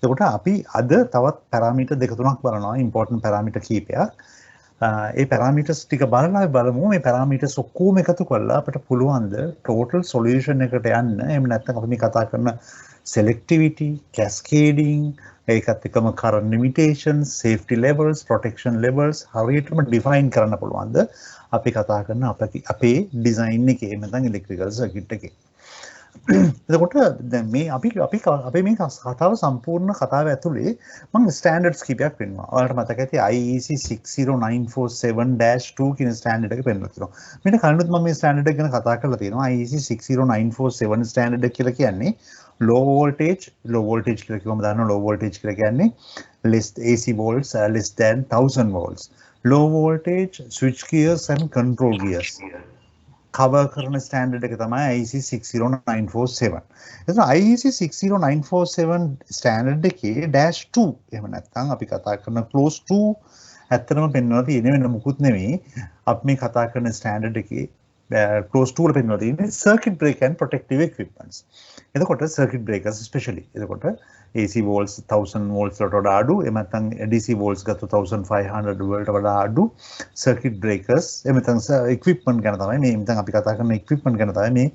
එතකොට අපි අද තවත් පැරාමීටර් දෙක තුනක් බලනවා ඉම්පෝටන්ට් පැරාමීටර් කීපයක්. ඒ පැරාමීටර්ස් ටික බලලා බලමු මේ පැරාමීටර්ස් ඔක්කොම එකතු කරලා අපිට පුළුවන්ද ටෝටල් සොලියුෂන් එකට යන්න. එහෙම නැත්නම් අපි මේ කතා කරන selectivity, cascading, ඒකත් එක්කම current limitations, safety levels, protection levels හරියටම define කරන්න පුළුවන්ද අපි කතා කරන අපේ ඩිසයින් එකේ එහෙම නැත්නම් ඉලෙක්ට්‍රිකල් සර්කිට් එකේ. එතකොට දැන් මේ අපි මේ කතාව සම්පූර්ණ කතාව ඇතුලේ මම ස්ටෑන්ඩඩ්ස් කීපයක් පෙන්නනවා. ඔයාලට මතක ඇති IEC 60947-2 කියන ස්ටෑන්ඩඩ් එක පෙන්නලා තියෙනවා. මෙන්න කලිනුත් මම මේ ස්ටෑන්ඩඩ් එක ගැන කතා කරලා තියෙනවා. IEC 60947 ස්ටෑන්ඩඩ් එක කියලා කියන්නේ low voltage කියලා කිව්වම දාන්න low voltage කියලා කියන්නේ less AC volts less than 1000 volts. Low voltage switch gears and control gears. cover කරන ස්ටෑන්ඩඩ් එක තමයි IEC 60947. එතන IEC 60947 ස්ටෑන්ඩඩ් එකේ -2 එහෙම නැත්නම් අපි කතා කරන close to ඇත්තටම පෙන්වලා තියෙන්නේ වෙන මොකුත් නෙමෙයි. අපි මේ කතා කරන ස්ටෑන්ඩඩ් එකේ close to වල පෙන්වලා තියෙන්නේ circuit breaker and protective equipments. එතකොට circuit breakers especially. එතකොට AC volts 1000 volts වලට වඩා අඩු, එහෙම නැත්නම් DC volts ගත්තොත් 1500 වලට වඩා අඩු circuit breakers, එහෙම නැත්නම් equipment ගැන තමයි මේ දැන් අපි කතා කරන equipment ගැන තමයි මේ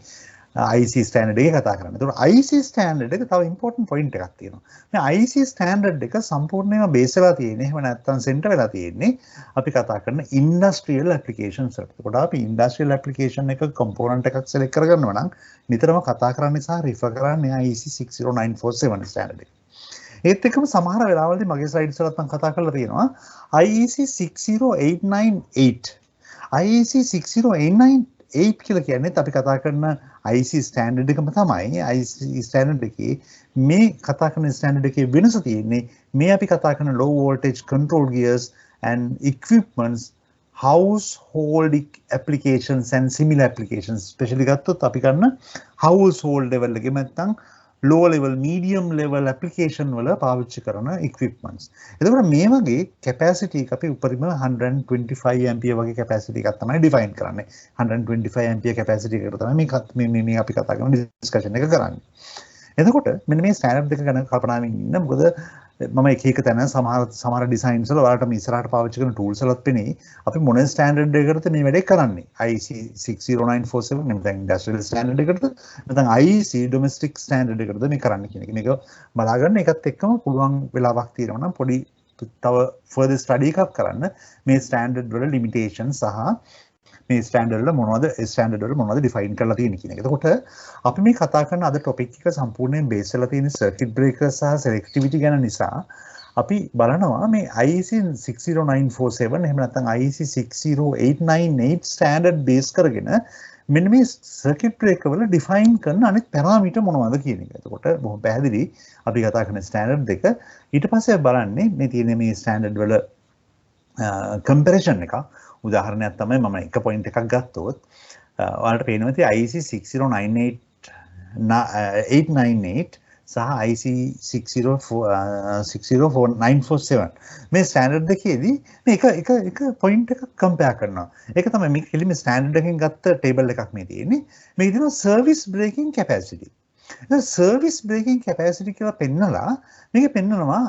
IEC standard එක කතා කරන්නේ. ඒතකොට IEC standard එක තව important point එකක් තියෙනවා. මේ IEC standard එක සම්පූර්ණයෙන්ම base වෙලා තියෙන්නේ, එහෙම නැත්නම් center වෙලා තියෙන්නේ අපි කතා කරන industrial applications වලට. ඒකට අපි industrial application එක component එකක් select කරගන්නවා නම් නිතරම කතා කරන්නේ සහ refer කරන්නේ IEC 60947 standard එක. ඒත් එක්කම සමහර වෙලාවලදී මගේ slides වලත් මම කතා කරලා තියෙනවා IEC 60898. IEC 60898 කියලා කියන්නේ අපි කතා කරන IC ස්ටෑන්ඩඩ් එකම තමයි. IC ස්ටෑන්ඩඩ් එකේ මේ කතා කරන ස්ටෑන්ඩඩ් එකේ වෙනස තියෙන්නේ මේ අපි කතා කරන low voltage control gears and equipments household applications and similar applications especially ගත්තොත් අපි කරන household level එකේ නැත්නම් low level medium level application වල පාවිච්චි කරන equipments. එතකොට මේ වගේ capacity එක අපි උපරිම 125 ampere වගේ capacity එකක් තමයි define කරන්නේ. 125 ampere capacity එකට තමයි මේ අපි කතා කරන discussion එක කරන්නේ. එතකොට මෙන්න මේ standard දෙක ගැන කල්පනාවෙන් ඉන්න. මොකද මම එක තැන සමහර designs වල ඔයාලට මේ ඉස්සරහට පාවිච්චි කරන tools වලත් පෙනේ අපි මොන standard එකකටද මේ වැඩේ කරන්නේ. IEC 60947 නැත්නම් industrial standard එකකටද නැත්නම් IEC domestic standard එකකටද මේ කරන්නේ කියන එක. මේක බලාගන්න එකත් එක්කම පුළුවන් වෙලාවක් තියෙනවා නම් පොඩි තව further study එකක් කරන්න මේ standard වල limitation සහ මේ ස්ටෑන්ඩඩ් වල මොනවද ඩිෆයින් කරලා තියෙන්නේ කියන එක. එතකොට අපි මේ කතා කරන අද ટොපික් එක සම්පූර්ණයෙන් බේස් වෙලා තියෙන සර්කිට් බ්‍රේකර් සහ selectivity ගැන නිසා අපි බලනවා මේ IEC 60947 එහෙම නැත්නම් IEC 60898 ස්ටෑන්ඩඩ් බේස් කරගෙන මෙන්න මේ සර්කිට් බ්‍රේකර් වල ඩිෆයින් කරන අනිත් පැරාමීටර් මොනවද කියන එක. එතකොට බොහොම පැහැදිලි අපි කතා කරන ස්ටෑන්ඩඩ් දෙක ඊට පස්සේ බලන්නේ මේ තියෙන මේ ස්ටෑන්ඩඩ් වල කම්පැරිසන් එක. උදාහරණයක් තමයි මම එක පොයින්ට් එකක් ගත්තොත් ඔයාලට පේනවා ඉතින් IEC 60998 සහ IEC 60947 මේ ස්ටෑන්ඩඩ් දෙකේදී මේ එක පොයින්ට් එකක් කම්පෙයාර් කරනවා. ඒක තමයි මේ කෙලිම ස්ටෑන්ඩඩ් එකෙන් ගත්ත ටේබල් එකක් මේ තියෙන්නේ. මේක තියෙනවා service breaking capacity. Service breaking capacity කියලා පෙන්නලා මේක පෙන්නනවා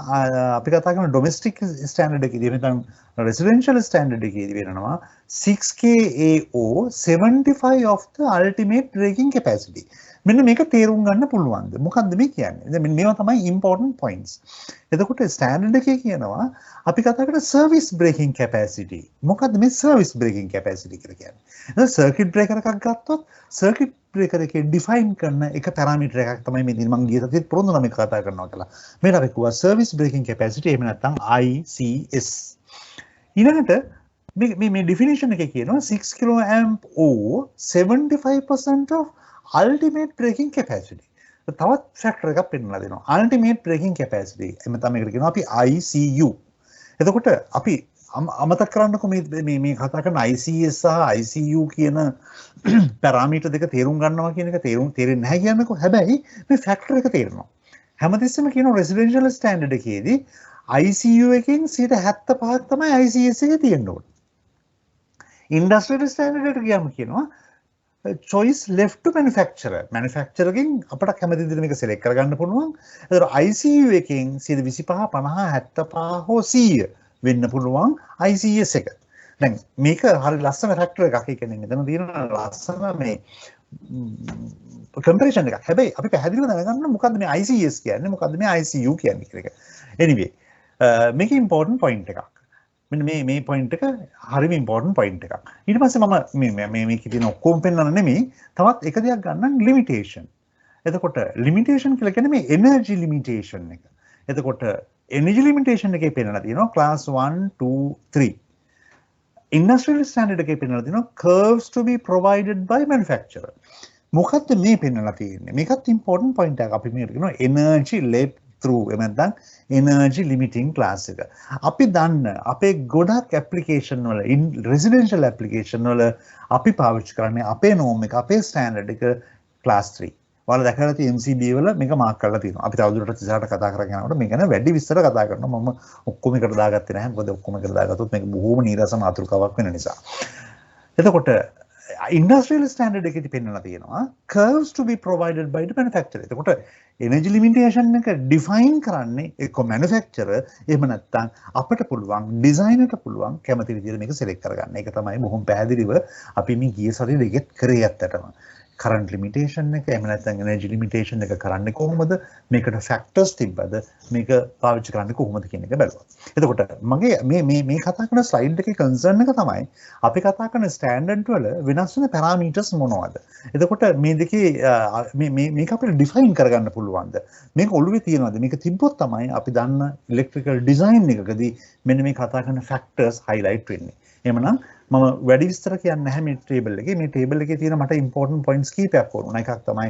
අපි කතා කරන ඩොමෙස්ටික් ස්ටෑන්ඩඩ් එකේදී නැත්නම් රෙසිඩෙන්ෂල් ස්ටෑන්ඩඩ් එකේදී වෙනවා 6KAO 75 of the ultimate braking capacity. මෙන්න මේක තේරුම් ගන්න පුළුවන්ද? මොකක්ද මේ කියන්නේ? දැන් මේවා තමයි important points. එතකොට ස්ටෑන්ඩඩ් එකේ කියනවා අපි කතා කරන සර්විස් බ්‍රේකින් කැපැසිටි. මොකක්ද මේ සර්විස් බ්‍රේකින් කැපැසිටි කියලා කියන්නේ? දැන් සර්කිට් බ්‍රේකර් එකක් ගත්තොත් සර්කිට් බ්‍රේකර් එකේ ඩිෆයින් කරන එක පැරාමීටර් එකක් තමයි මේ දින මම ගිය සතියේ පොරොන්දුනා මේක කතා කරනවා කියලා. මේකට අපි කිව්වා සර්විස් බ්‍රේකින් කැපැසිටි එහෙම නැත්නම් ICS. ඊළඟට මේ ඩෙෆිනිෂන් එකේ කියනවා 6 kilo amp or 75% of ultimate braking capacity. තවත් ෆැක්ටර් එකක් පෙන්නලා දෙනවා. ultimate braking capacity. එමෙ තමයි මේකට කියනවා අපි ICU. එතකොට අපි අමතක කරන්නකො මේ කතා කරන ICS සහ ICU කියන පැරාමීටර් දෙක තේරුම් ගන්නවා කියන එක තේරෙන්නේ නැහැ කියන්නකො. හැබැයි මේ ෆැක්ටර් එක තේරෙනවා. හැමතිස්සෙම කියනවා රෙසිඩෙන්ෂල් ස්ටෑන්ඩඩ් එකේදී ICU එකෙන් 75ක් තමයි ICS එකේ තියෙන්න ඕනේ. ඉන්ඩස්ට්‍රියල් ස්ටෑන්ඩඩ් එකට ගියාම කියනවා choice left to manufacturer. Manufacturer එකෙන් අපට කැමති විදිහට මේක select කරගන්න පුළුවන්. ඒතර ICU එකෙන් 125 50 75 හෝ 100 වෙන්න පුළුවන් ICS එක. දැන් මේක හරි ලස්සන ෆැක්ටර් එකක්. ඒ කියන්නේ මෙතන තියෙන ලස්සන මේ කම්පැරිසන් එකක්. හැබැයි අපි පැහැදිලිව දැනගන්න මොකද්ද මේ ICS කියන්නේ මොකද්ද මේ ICU කියන්නේ කියලා එක. anyway මේක important point එකක්. මෙන්න මේ point එක හරිම important point එකක්. ඊට පස්සේ මම මේකේ තියෙන ඔක්කොම පෙන්වන්න නෙමෙයි තවත් එක දෙයක් ගන්නම් limitation. එතකොට limitation කියලා කියන්නේ මේ energy limitation එක. එතකොට energy limitation එකේ පෙන්නලා තියෙනවා class 1 2 3. industrial standard එකේ පෙන්නලා තියෙනවා curves to be provided by manufacturer. මොකද්ද මේ පෙන්නලා තියෙන්නේ? මේකත් important point එකක්. අපි මේකට කියනවා energy led through එහෙම නැත්නම් energy limiting class එක. අපි දන්න අපේ ගොඩක් application වල residential application වල අපි පාවිච්චි කරන්නේ අපේ norm එක අපේ standard එක class 3. ඔයාලා දැකලා තියෙන MCB වල මේක මාක් කරලා තියෙනවා. අපි තවදුරටත් ඉස්සරහට කතා කරගෙන යනකොට මේක ගැන වැඩි විස්තර කතා කරනවා. මම ඔක්කොම එකට දාගත්තේ නැහැ. මොකද ඔක්කොම එකට දාගත්තොත් මේක බොහෝම නීරස මාතෘකාවක් වෙන නිසා. එතකොට industrial standard එකේදී පෙන්වලා තියෙනවා curves to be provided by the manufacturer. එතකොට energy limitation එක define කරන්නේ එක්ක manufacturer එහෙම නැත්නම් අපිට පුළුවන් designer ට පුළුවන් කැමති විදිහට මේක select කරගන්න. ඒක තමයි බොහොම පැහැදිලිව අපි මේ ගිය සතියේ දෙකෙත් කරේ ඇත්තටම. current limitation එක එහෙම නැත්නම් energy limitation එක කරන්නේ කොහොමද? මේකට factors තිබ්බද? මේක පාවිච්චි කරන්නේ කොහොමද කියන එක බැලුවා. එතකොට මගේ මේ කතා කරන slide එකේ concern එක තමයි අපි කතා කරන standard වල වෙනස් වෙන parameters මොනවද? එතකොට මේ දෙකේ මේක අපිට define කරගන්න පුළුවන්ද? මේක ඔළුවේ තියනවාද? මේක තිබ්බොත් තමයි අපි දන්න electrical design එකකදී මෙන්න මේ කතා කරන factors highlight වෙන්නේ. එහෙමනම් මම වැඩි විස්තර කියන්නේ නැහැ මේ ටේබල් එකේ. මේ ටේබල් එකේ තියෙන මට important points කීපයක් වුණා. එකක් තමයි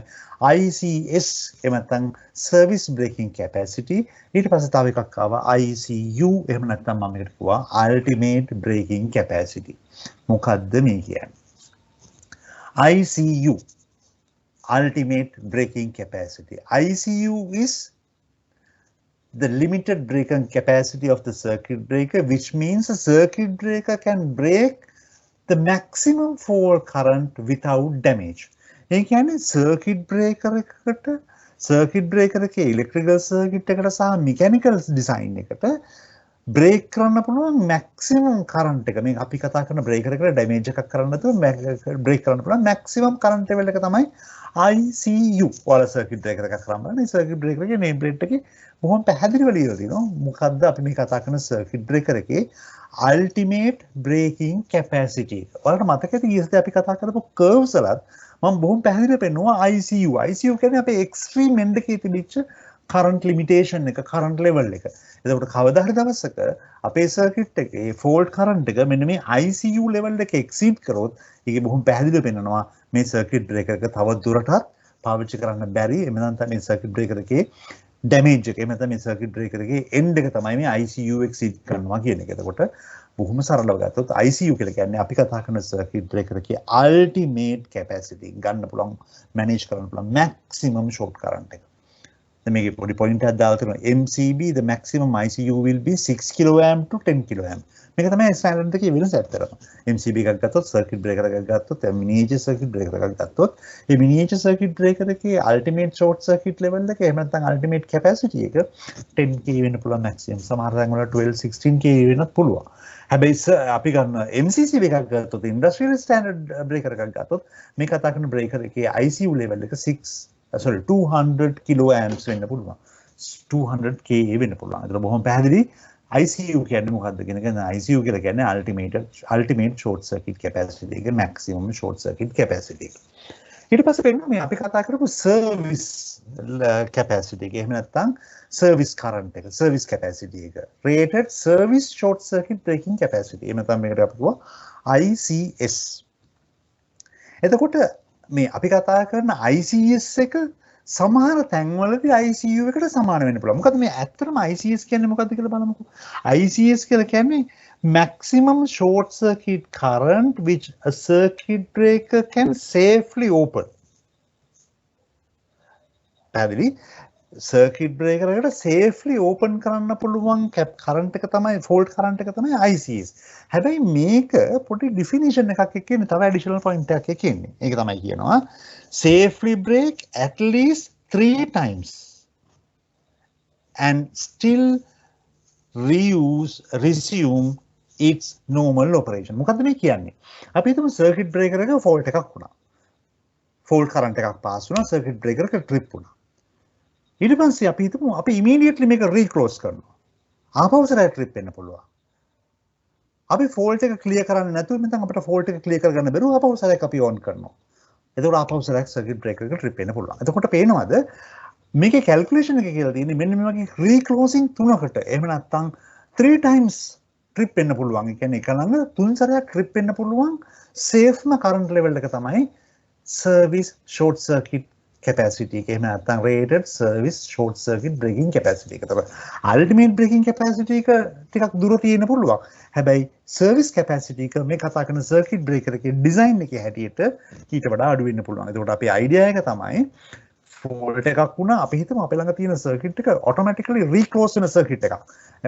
ICS එහෙම නැත්නම් service breaking capacity. ඊට පස්සේ තව එකක් ආවා ICU එහෙම නැත්නම් මම මේකට කිව්වා ultimate breaking capacity. මොකද්ද මේ කියන්නේ? ICU ultimate breaking capacity. ICU is the limited breaking capacity of the circuit breaker, which means a circuit breaker can break the maximum fault current without damage. ඒ කියන්නේ circuit breaker එකේ electrical circuit එකට සහ mechanical design එකට break කරන්න පුළුවන් maximum current එක. මේ අපි කතා කරන breaker එකට damage එකක් කරන්න නැතුව break කරන්න පුළුවන් maximum current level එක තමයි ICU. ඔයාලා circuit breaker එකක් කරන් බලන්න. මේ circuit breaker එකේ name plate එකේ බොහොම පැහැදිලිව ලියලා තියෙනවා. මොකද්ද අපි මේ කතා කරන circuit breaker එකේ ultimate breaking capacity. ඔයාලට මතකද ඊයේ අපි කතා කරපු curves වලත් මම බොහොම පැහැදිලිව පෙන්නුවා ICU. ICU කියන්නේ අපේ extreme end එකේ තිබිච්ච current limitation එක, current level එක. එතකොට කවදා හරි දවසක අපේ circuit එකේ fault current එක මෙන්න මේ ICU level එක exceed කරොත් ඒකේ බොහොම පැහැදිලිව පෙන්වනවා මේ circuit breaker එක තව දුරටත් පාවිච්චි කරන්න බැරි. එමෙ නැත්නම් මේ circuit breaker එකේ damage එක එහෙම නැත්නම් මේ circuit breaker එකේ end එක තමයි මේ ICU exceed කරනවා කියන එක. එතකොට බොහොම සරලව ගත්තොත් ICU කියලා කියන්නේ අපි කතා කරන circuit breaker එකේ ultimate capacity ගන්න පුළුවන් manage කරන්න පුළුවන් maximum short current එක. දැන් මේකේ පොඩි point එකක් දාලා තියෙනවා MCB the maximum ICU will be 6 kA to 10 kA. මේක තමයි standard එකේ වෙනස ඇත්තටම. MCB එකක් ගත්තොත් circuit breaker එකක් ගත්තොත් miniature circuit breaker එකක් ගත්තොත් මේ miniature circuit breaker එකේ ultimate short circuit level එක එහෙම නැත්නම් ultimate capacity එක 10 kA වෙන්න පුළුවන් maximum. සමහර තැන් වල 12 16 kA වෙන්නත් පුළුවන්. හැබැයි අපි ගන්න MCCB එකක් ගත්තොත් industrial standard breaker එකක් ගත්තොත් මේ කතා කරන breaker එකේ ICU level එක 200 kA වෙන්න පුළුවන්. 200 kA වෙන්න පුළුවන්. ඒක බොහොම පැහැදිලි. ICU කියන්නේ මොකක්ද කියන එක? ICU කියලා කියන්නේ ultimate short circuit capacity එක, maximum short circuit capacity එක. ඊට පස්සේ වෙන්නේ මේ අපි කතා කරපු service capacity එක. එහෙම නැත්නම් service current එක, service capacity එක. rated service short circuit breaking capacity. එහෙම නැත්නම් මේකට අපි කියනවා ICS. එතකොට මේ අපි කතා කරන ICS එක සමහර තැන්වලදී ICU එකට සමාන වෙන්න පුළුවන්. මොකද මේ ඇත්තටම ICS කියන්නේ මොකද්ද කියලා බලමුකෝ. ICS කියලා කියන්නේ maximum short circuit current which a circuit breaker can safely open. පැහැදිලි? සර්කිට් බ්‍රේකර් එකට සේෆ්ලි ඕපන් කරන්න පුළුවන් කරන්ට් එක තමයි ෆෝල්ට් කරන්ට් එක තමයි ICs. හැබැයි මේක පොඩි ඩිෆිනිෂන් එකක් එක්කනේ තව ඇඩිෂනල් පොයින්ට් එකක් එක්කන්නේ. ඒක තමයි කියනවා safely break at least 3 times and still resume its normal operation. මොකද්ද මේ කියන්නේ? අපි හිතමු සර්කිට් බ්‍රේකර් එක ෆෝල්ට් එකක් වුණා. ෆෝල්ට් කරන්ට් එකක් පාස් වුණා සර්කිට් බ්‍රේකර් එක ට්‍රිප් වුණා. ඊට පස්සේ අපි හිතමු අපි ඉමීඩියට්ලි මේක රීක්ලෝස් කරනවා. ආපහු සරයි ට්‍රිප් වෙන්න පුළුවන්. අපි ෆෝල්ට් එක ක්ලියර් කරන්නේ නැතුව මෙතන අපිට ෆෝල්ට් එක ක්ලියර් කරගන්න බැරුව ආපහු සරයි අපි ඔන් කරනවා. එතකොට ආපහු සරයි සර්කිට් බ්‍රේකර් එක ට්‍රිප් වෙන්න පුළුවන්. එතකොට පේනවද මේකේ කැල්කියුලේෂන් එක කියලා තියෙන්නේ මෙන්න මේ වගේ රීක්ලෝසින් 3කට. එහෙම නැත්නම් 3 times ට්‍රිප් වෙන්න පුළුවන්. ඒ කියන්නේ එක ළඟ 3 සැරයක් ට්‍රිප් වෙන්න පුළුවන් සේෆ්ම කරන්ට් ලෙවල් එක තමයි service short circuit capacity එක. එහෙම නැත්නම් rated service short circuit braking capacity එක. ඒතර ultimate braking capacity එක ටිකක් දුර තියෙන්න පුළුවන්. හැබැයි service capacity එක මේ කතා කරන circuit breaker එකේ design එකේ හැටියට ඊට වඩා අඩු වෙන්න පුළුවන්. ඒකට අපි idea එක තමයි fault එකක් වුණා අපි හිතමු අපේ ළඟ තියෙන circuit එක automatically reclose වෙන circuit එකක්.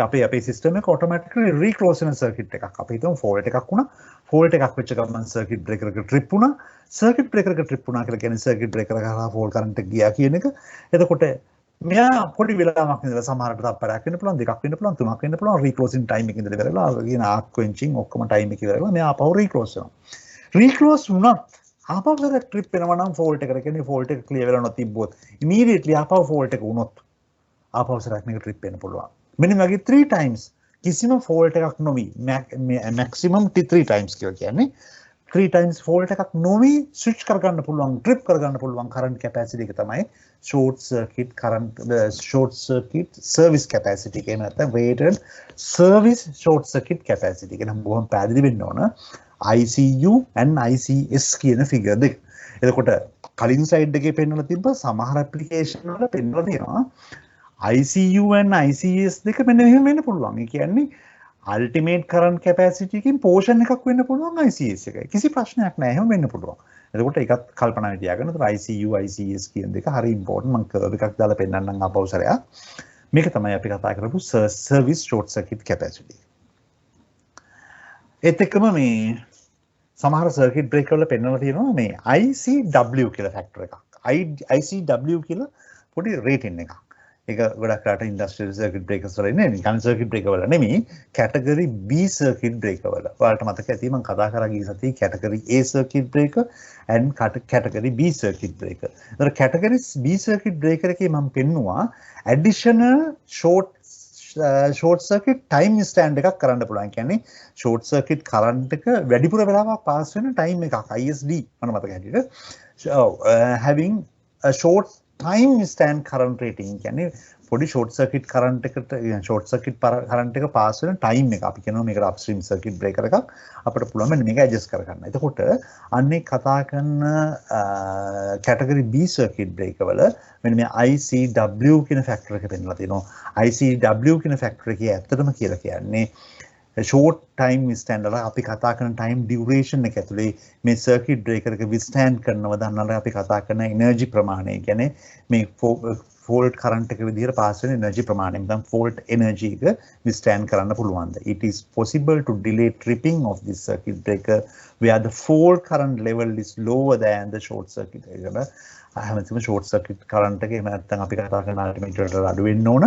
අපේ system එක automatically reclose වෙන circuit එකක්. අපි හිතමු fault එකක් වුණා. fault එකක් වෙච්ච ගමන් circuit breaker එක trip වුණා. circuit breaker එක trip වුණා කියලා කියන්නේ circuit breaker එක හරහා fault current එක ගියා කියන එක. එතකොට මෙයා පොඩි වෙලාවක් ඉඳලා සමහරට තප්පරයක් වෙන්න පුළුවන්, දෙකක් වෙන්න පුළුවන්, තුනක් වෙන්න පුළුවන් reclosing time එක ඉඳලා ඉවරලා කියන arc quenching ඔක්කොම time එක ඉවරලා මෙයා ආපහු reclose වෙනවා. reclose වුණත් ආපහු ට්‍රිප් වෙනවා නම් ෆෝල්ට් එකකට කියන්නේ ෆෝල්ට් එක ක්ලියර් වෙලා නොතිබ්බොත් ඉමීඩියට්ලි ආපහු ෆෝල්ට් එක වුණොත් ආපහු සරක් මේක ට්‍රිප් වෙන්න පුළුවන්. මෙන්න මේ වගේ 3 times කිසිම ෆෝල්ට් එකක් නොවි maximum 3 times කියලා කියන්නේ 3 times ෆෝල්ට් එකක් නොවි ස්විච් කරගන්න පුළුවන් ට්‍රිප් කරගන්න පුළුවන් කරන්ට් කැපැසිටි එක තමයි short circuit service capacity එක. නැත්නම් rated service short circuit capacity එක. නම් බොහොම පැහැදිලි වෙන්න ඕන. ICU and ICS කියන ෆිගර් දෙක. එතකොට කලින් ස්ලයිඩ් එකේ පෙන්වලා තිබ්බ සමහර ඇප්ලිකේෂන් වල පෙන්වලා තියෙනවා ICU and ICS දෙක මෙන්න මෙහෙම වෙන්න පුළුවන්. ඒ කියන්නේ ultimate current capacity එකකින් portion එකක් වෙන්න පුළුවන් ICS එකයි. කිසි ප්‍රශ්නයක් නැහැ. එහෙම වෙන්න පුළුවන්. එතකොට ඒකත් කල්පනාවේ තියාගන්න. ඒතර ICU ICS කියන දෙක හරි important. මම කර්ව් එකක් දාලා පෙන්නන්නම් ආපහු සරයක්. මේක තමයි අපි කතා කරපු service short circuit capacity. ඒත් එක්කම මේ සමහර සර්කිට් බ්‍රේකර් වල පෙන්වලා තියෙනවා මේ ICW කියලා ෆැක්ටර් එකක්. ICW කියලා පොඩි රේටින් එකක්. ඒක ගොඩක් රට ඉන්ඩස්ට්‍රියල් සර්කිට් බ්‍රේකර්ස් වල ඉන්නේ. නිකන් සර්කිට් බ්‍රේකර් වල නෙමෙයි. කැටගරි B සර්කිට් බ්‍රේකර් වල. ඔයාලට මතක ඇති මම කතා කරා ගිය සතියේ category A circuit breaker and category B circuit breaker. ඒතර කැටගරි B සර්කිට් බ්‍රේකර් එකේ මම පෙන්නුවා additional short circuit time stand එකක් කරන්න පුළුවන්. කියන්නේ short circuit current එක වැඩිපුර වෙලාවක් පාස් වෙන time එකක් ISD මම මතක හැටියට having a short time stand current rating කියන්නේ පොඩි short circuit current එකට short circuit current එක පාස් වෙන time එක අපි කියනවා මේකට upstream circuit breaker එකක් අපිට පුළුවන් මෙන්න මේක adjust කරගන්න. එතකොට අන්නේ කතා කරන category B circuit breaker වල මෙන්න මේ ICW කියන factor එක පෙන්නලා තියෙනවා. ICW කියන factor එකේ ඇත්තටම කියලා කියන්නේ short time stand වල අපි කතා කරන time duration එක ඇතුලේ මේ circuit breaker එක withstand කරනවද අන්නලා අපි කතා කරන energy ප්‍රමාණය. කියන්නේ මේ fault current එක විදිහට pass වෙන energy ප්‍රමාණය. නැත්නම් fault energy එක withstand කරන්න පුළුවන්ද? It is possible to delay tripping of this circuit breaker where the fault current level is lower than the short circuit. හැමතිස්සෙම short circuit current එක එහෙම නැත්නම් අපි කතා කරන ultimate වලට අඩු වෙන්න ඕන.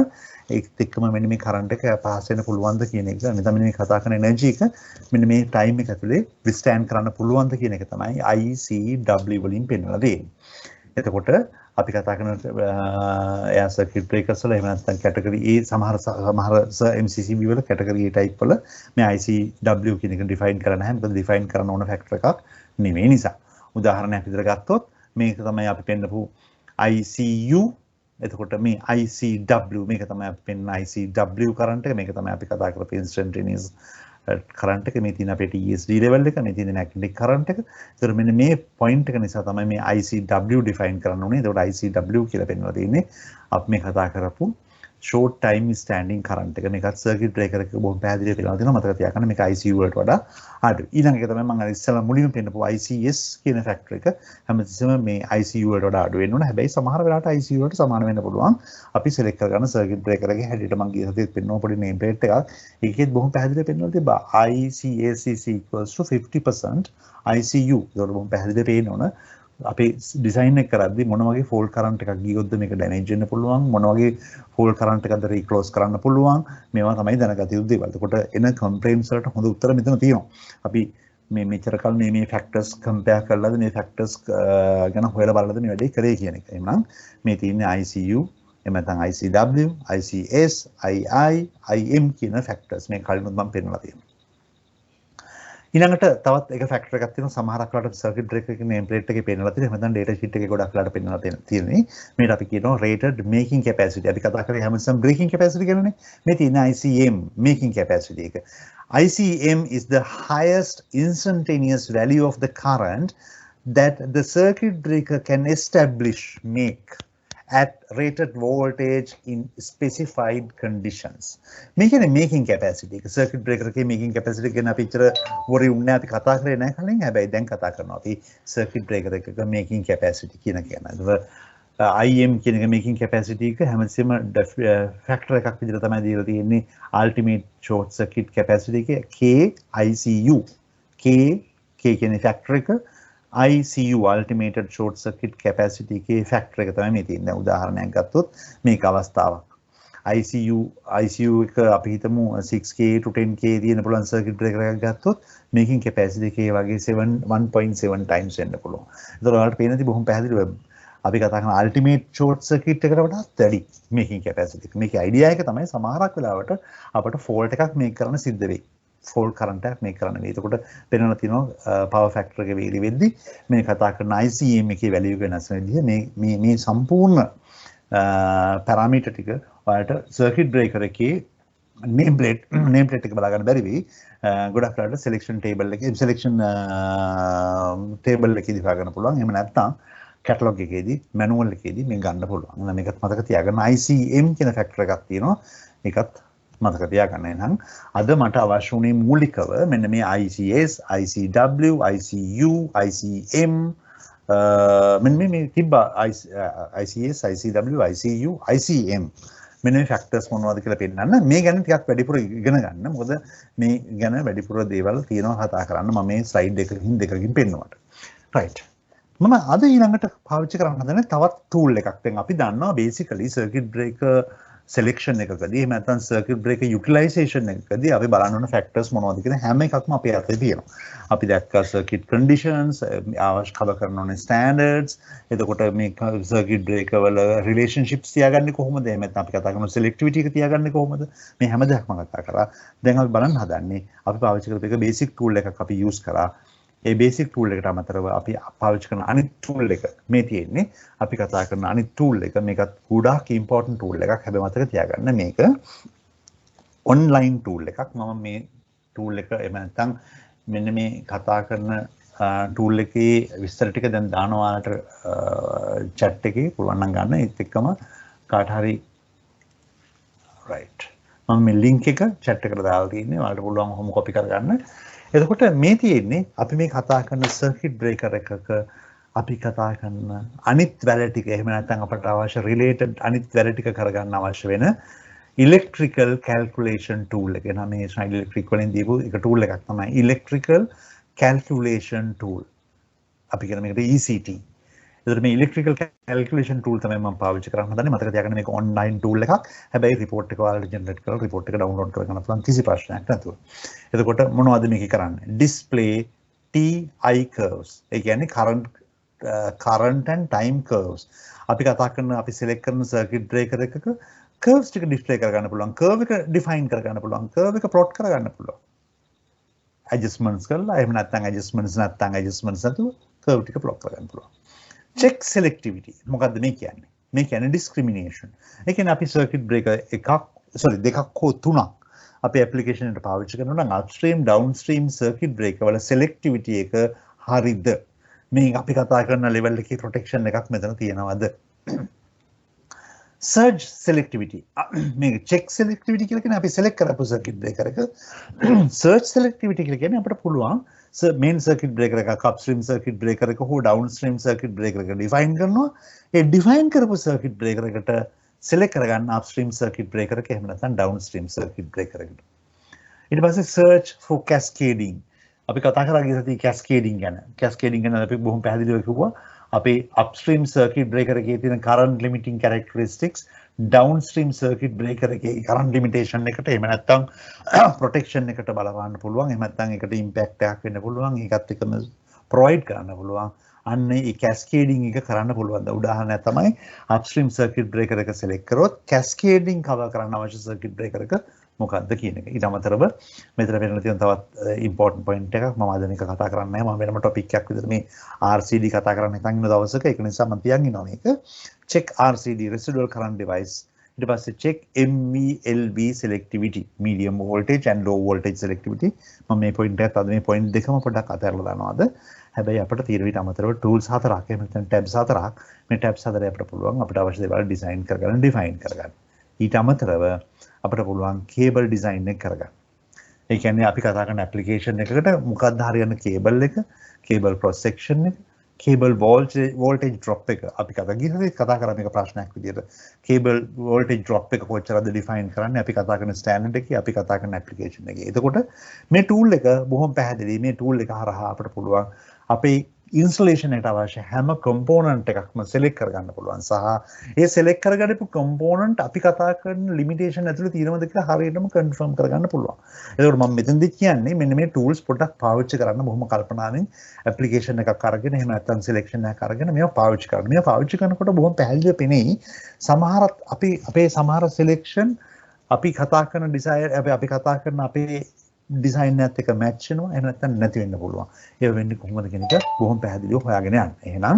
ඒත් එක්කම මෙන්න මේ current එක pass වෙන්න පුළුවන්ද කියන එක. නැත්නම් මෙන්න මේ කතා කරන energy එක මෙන්න මේ time එක ඇතුලේ withstand කරන්න පුළුවන්ද කියන එක තමයි ICW වලින් පෙන්වලා දෙන්නේ. එතකොට අපි කතා කරන air circuit breakers වල එහෙම නැත්නම් category A සමහර MCCB වල category A type වල මේ ICW කියන එක define කරන්න නැහැ. මොකද define කරන්න ඕන factor එකක් නෙමෙයි නිසා. උදාහරණයක් විදිහට ගත්තොත් මේක තමයි අපි පෙන්නපු ICU. එතකොට මේ ICW මේක තමයි අපි පෙන්න ICW current එක. මේක තමයි අපි කතා කරපු instantaneous current එක. මේ තියෙන අපේ TSD level එක, මේ තියෙන magnetic current එක. ඒතර මෙන්න මේ point එක නිසා තමයි මේ ICW define කරන්න ඕනේ. එතකොට ICW කියලා පෙන්නලා තියෙන්නේ අපි මේ කතා කරපු short time standing current එක මේකත් circuit breaker එක බොහොම පැහැදිලිව පේනවා තියෙනවා මතක තියාගන්න මේක ICU වලට වඩා අඩු. ඊළඟ එක තමයි මම අර ඉස්සෙල්ලා මුලින්ම පෙන්නපු ICS කියන ෆැක්ටර් එක හැමතිස්සෙම මේ ICU වලට වඩා අඩු වෙන්න ඕන. හැබැයි සමහර වෙලාවට ICU වලට සමාන වෙන්න පුළුවන්. අපි select කරගන්න circuit breaker එකේ හැටියට මම ගිය සතියේත් පෙන්වන පොඩි name plate එකක්. ඒකෙත් බොහොම පැහැදිලිව පෙන්වලා තිබ්බා ICS is equals to 50% ICU. ඒකට බොහොම පැහැදිලිව පේන්න ඕන. අපි ඩිසයින් එක කරද්දී මොන වගේ ෆෝල්ට් කරන්ට් එකක් ගියොත්ද මේක ඩැමේජ් වෙන්න පුළුවන් මොන වගේ ෆෝල්ට් කරන්ට් එකක්ද රීක්ලෝස් කරන්න පුළුවන් මේවා තමයි දැනගත යුතු දේවල්. එතකොට එන කම්ප්ලේන්ට්ස් වලට හොඳ උත්තර මෙතන තියෙනවා. අපි මේ මෙච්චර කල් මේ ෆැක්ටර්ස් කම්පෙයාර් කරලාද මේ ෆැක්ටර්ස් ගැන හොයලා බලලාද මේ වැඩේ කරේ කියන එක. එහෙනම් මේ තියෙන්නේ ICU එහෙම නැත්නම් ICW, ICS, II, IM කියන ෆැක්ටර්ස් මේ කලිනුත් මම පෙන්නලා තියෙනවා. ඊළඟට තවත් එක ෆැක්ටර් එකක් තියෙනවා සමහරක් වෙලාවට සර්කිට් බ්‍රේකර් එකේ නේම් ප්ලේට් එකේ පෙන්නලා තියෙනවා. එහෙනම් ඩේටා ෂීට් එකේ ගොඩක් වෙලාවට පෙන්නලා තියෙන්නේ. මේකට අපි කියනවා rated making capacity. අපි කතා කරේ හැමතිස්සම braking capacity ගැනනේ. මේ තියෙන ICM making capacity එක. ICM is the highest instantaneous value of the current that the circuit breaker can establish make at rated voltage in specified conditions. මේකනේ making capacity එක circuit breaker එකේ making capacity ගැන අපි ඉතර worry වුණේ අපි කතා කරේ නැහැ කලින්. හැබැයි දැන් කතා කරනවා අපි circuit breaker එකක making capacity කියන IM කියන එක making capacity එක හැමතිස්සෙම factor එකක් විදිහට තමයි දීලා තියෙන්නේ ultimate short circuit capacity එක KICU. K කියන්නේ factor එක ICU ultimate short circuit capacity එකේ ෆැක්ටර් එක තමයි මේ තියෙන්නේ. උදාහරණයක් ගත්තොත් මේක අවස්ථාවක්. ICU එක අපි හිතමු 6K to 10K තියෙන පුළුවන් circuit breaker එකක් ගත්තොත් making capacity එකේ වගේ 1.7 times වෙන්න පුළුවන්. ඒතකොට ඔයාලට පේනදී බොහොම පැහැදිලිව අපි කතා කරන ultimate short circuit එකට වඩා වැඩි making capacity එක. මේකේ idea එක තමයි සමහරක් වෙලාවට අපට fault එකක් make කරන්න සිද්ධ වෙයි. ෆෝල්ට් කරන්ට් එකක් මේක කරන්න වෙයි. එතකොට පෙන්වලා තියෙනවා පවර් ෆැක්ටර් එක වේලි වෙද්දි මේ කතා කරන ICM එකේ වැලියු එක වෙනස් වෙන විදිහ මේ සම්පූර්ණ පැරාමීටර් ටික ඔයාලට සර්කිට් බ්‍රේකර් එකේ නේම් ප්ලේට් එක බලා ගන්න බැරි වෙයි. ගොඩක් වෙලාවට සෙලෙක්ෂන් ටේබල් එකේදී හොයා ගන්න පුළුවන්. එහෙම නැත්නම් කැටලොග් එකේදී මැනුවල් එකේදී මේ ගන්න පුළුවන්. එහෙනම් මේකත් මතක තියාගන්න ICM කියන ෆැක්ටර් එකක් තියෙනවා. ඒකත් මතක තියාගන්න. එහෙනම් අද මට අවශ්‍ය වුණේ මූලිකව මෙන්න මේ ICS, ICW, ICU, ICM මෙන්න මේ තිබ්බා ICS, ICW, ICU, ICM මෙන්න මේ ෆැක්ටර්ස් මොනවද කියලා පෙන්නන්න. මේ ගැන ටිකක් වැඩිපුර ඉගෙන ගන්න. මොකද මේ ගැන වැඩිපුර දේවල් තියෙනවා කතා කරන්න. මම මේ ස්ලයිඩ් දෙකකින් පෙන්නුවාට. right. මම අද ඊළඟට පාවිච්චි කරන්න හදන්නේ තවත් tool එකක්. දැන් අපි දන්නවා basically circuit breaker selection එකකදී එහෙම නැත්නම් circuit breaker utilization එකකදී අපි බලන්න ඕන factors මොනවද කියන හැම එකක්ම අපේ අතේ තියෙනවා. අපි දැක්කා circuit conditions, අවශ්‍ය කව කරන ඕනේ standards, එතකොට මේ circuit breaker වල relationships තියාගන්නේ කොහොමද? එහෙම නැත්නම් අපි කතා කරන selectivity එක තියාගන්නේ කොහොමද? මේ හැම දෙයක්ම කතා කරා. දැන් අපි බලන්න හදන්නේ අපි පාවිච්චි කරපු එක basic tool එකක් අපි use කරා. ඒ බේසික් ටූල් එකට අමතරව අපි පාවිච්චි කරන අනිත් ටූල් එක මේ තියෙන්නේ. අපි කතා කරන අනිත් ටූල් එක මේකත් ගොඩාක් ඉම්පෝටන්ට් ටූල් එකක්. හැබැයි මතක තියාගන්න මේක ඔන්ලයින් ටූල් එකක්. මම මේ ටූල් එක එහෙම නැත්නම් මෙන්න මේ කතා කරන ටූල් එකේ විස්තර ටික දැන් දානවා ඔයාලට chat එකේ පුළුවන් නම් ගන්න. ඒත් එක්කම කාට හරි right මම මේ link එක chat එකට දාලා තියෙන්නේ. ඔයාලට පුළුවන් ඔහොම copy කරගන්න. එතකොට මේ තියෙන්නේ අපි මේ කතා කරන circuit breaker එකක අපි කතා කරන අනිත් වැඩ ටික එහෙම නැත්නම් අපට අවශ්‍ය related අනිත් වැඩ ටික කරගන්න අවශ්‍ය වෙන electrical calculation tool එක. එනවා මේ ස්නයිඩ් ඉලෙක්ට්‍රික් වලින් දීපු එක tool එකක් තමයි electrical calculation tool. අපි කියන මේකට ECT. එතකොට මේ electrical calculation tool තමයි මම පාවිච්චි කරන්න හදන්නේ. මතක තියාගන්න මේක online tool එකක්. හැබැයි report එක ඔයාලට generate කරලා report එක download කරගන්න පුළුවන් කිසි ප්‍රශ්නයක් නැතුව. එතකොට මොනවද මේක කරන්නේ? display TI curves. ඒ කියන්නේ current and time curves. අපි කතා කරන අපි select කරන circuit breaker එකක curves ටික display කරගන්න පුළුවන්. curve එක define කරගන්න පුළුවන්. curve එක plot කරගන්න පුළුවන්. adjustments කරලා එහෙම නැත්නම් adjustments නැතුව curve ටික plot කරගන්න පුළුවන්. check selectivity. මොකද්ද මේ කියන්නේ? මේ කියන්නේ discrimination. ඒ කියන්නේ අපි circuit breaker දෙකක් හෝ තුනක් අපේ application එකට පාවිච්චි කරනවා නම් upstream downstream circuit breaker වල selectivity එක හරිද? මේ අපි කතා කරන level එකේ protection එකක් මෙතන තියෙනවද? surge selectivity මේක check selectivity කියලා කියන්නේ අපි select කරපු circuit breaker එක surge selectivity කියලා කියන්නේ අපිට පුළුවන් main circuit breaker එකක් upstream circuit breaker එක හෝ downstream circuit breaker එක define කරනවා ඒ define කරපු circuit breaker එකට select කරගන්න upstream circuit breaker එක එහෙම නැත්නම් downstream circuit breaker එකට ඊට පස්සේ search for cascading අපි කතා කරා ගිය සතියේ cascading ගැන අපි බොහොම පැහැදිලිව කිව්වා අපේ upstream circuit breaker එකේ තියෙන current limiting characteristics downstream circuit breaker එකේ current limitation එකට එහෙම නැත්නම් protection එකට බලපාන්න පුළුවන් එහෙම නැත්නම් ඒකට impact එකක් වෙන්න පුළුවන් ඒකත් එක්කම provide කරන්න පුළුවන් අන්න ඒ cascading එක කරන්න පුළුවන් උදාහරණයක් තමයි upstream circuit breaker එක select කරොත් cascading cover කරන්න අවශ්‍ය circuit breaker එක මොකක්ද කියන එක. ඊට අමතරව මෙතන වෙන තියෙන තවත් important point එකක් මම අද මේක කතා කරන්නේ නැහැ. මම වෙනම topic එකක් විදිහට මේ RCD කතා කරන්න හිතන් ඉන්න දවසක ඒක නිසා මම තියන් ඉනවා මේක. check RCD residual current device. ඊට පස්සේ check MELV selectivity medium voltage and low voltage selectivity. මම මේ point එකත් අද මේ point දෙකම පොඩ්ඩක් අතහැරලා දානවා අද. හැබැයි අපිට තීරවිට අමතරව tools හතරක් එහෙම නැත්නම් tabs හතරක් මේ tabs හතරේ අපිට පුළුවන් අපිට අවශ්‍ය දේවල් design කරගන්න define කරගන්න. ඊට අමතරව අපිට පුළුවන් කේබල් ඩිසයින් එක කරගන්න. ඒ කියන්නේ අපි කතා කරන ඇප්ලිකේෂන් එකකට මොකක්ද හරියන කේබල් එක, කේබල් ක්‍රොස් සෙක්ෂන් එක, කේබල් වෝල්ටේජ් ඩ්‍රොප් එක. අපි කතා කරා මේක ප්‍රශ්නයක් විදියට. කේබල් වෝල්ටේජ් ඩ්‍රොප් එක කොච්චරද ඩිෆයින් කරන්නේ? අපි කතා කරන ස්ටෑන්ඩඩ් එකේ, අපි කතා කරන ඇප්ලිකේෂන් එකේ. එතකොට මේ ටූල් එක බොහොම පැහැදිලි. මේ ටූල් එක හරහා අපිට පුළුවන් අපේ ඉන්ස්ටලේෂන් එකට අවශ්‍ය හැම කම්පෝනන්ට් එකක්ම select කරගන්න පුළුවන් සහ ඒ select කරගන්නපු කම්පෝනන්ට් අපි කතා කරන ලිමිටේෂන් ඇතුළේ තියෙනවද කියලා හරියටම කන්ෆර්ම් කරගන්න පුළුවන්. ඒකෝට මම මෙතනදි කියන්නේ මෙන්න මේ tools පොඩ්ඩක් පාවිච්චි කරන්න බොහොම කල්පනාවෙන් ඇප්ලිකේෂන් එකක් අරගෙන එහෙම නැත්නම් selection එකක් අරගෙන මේවා පාවිච්චි කරන්න. මේවා පාවිච්චි කරනකොට බොහොම පැහැදිලිව පෙනෙයි සමහර අපේ සමහර selection අපි කතා කරන desire අපි කතා කරන අපේ ඩිසයින් එකත් එක්ක මැච් වෙනවා එහෙම නැත්නම් නැති වෙන්න පුළුවන්. ඒක වෙන්නේ කොහොමද කියන එක බොහොම පැහැදිලිව හොයාගෙන යන්න. එහෙනම්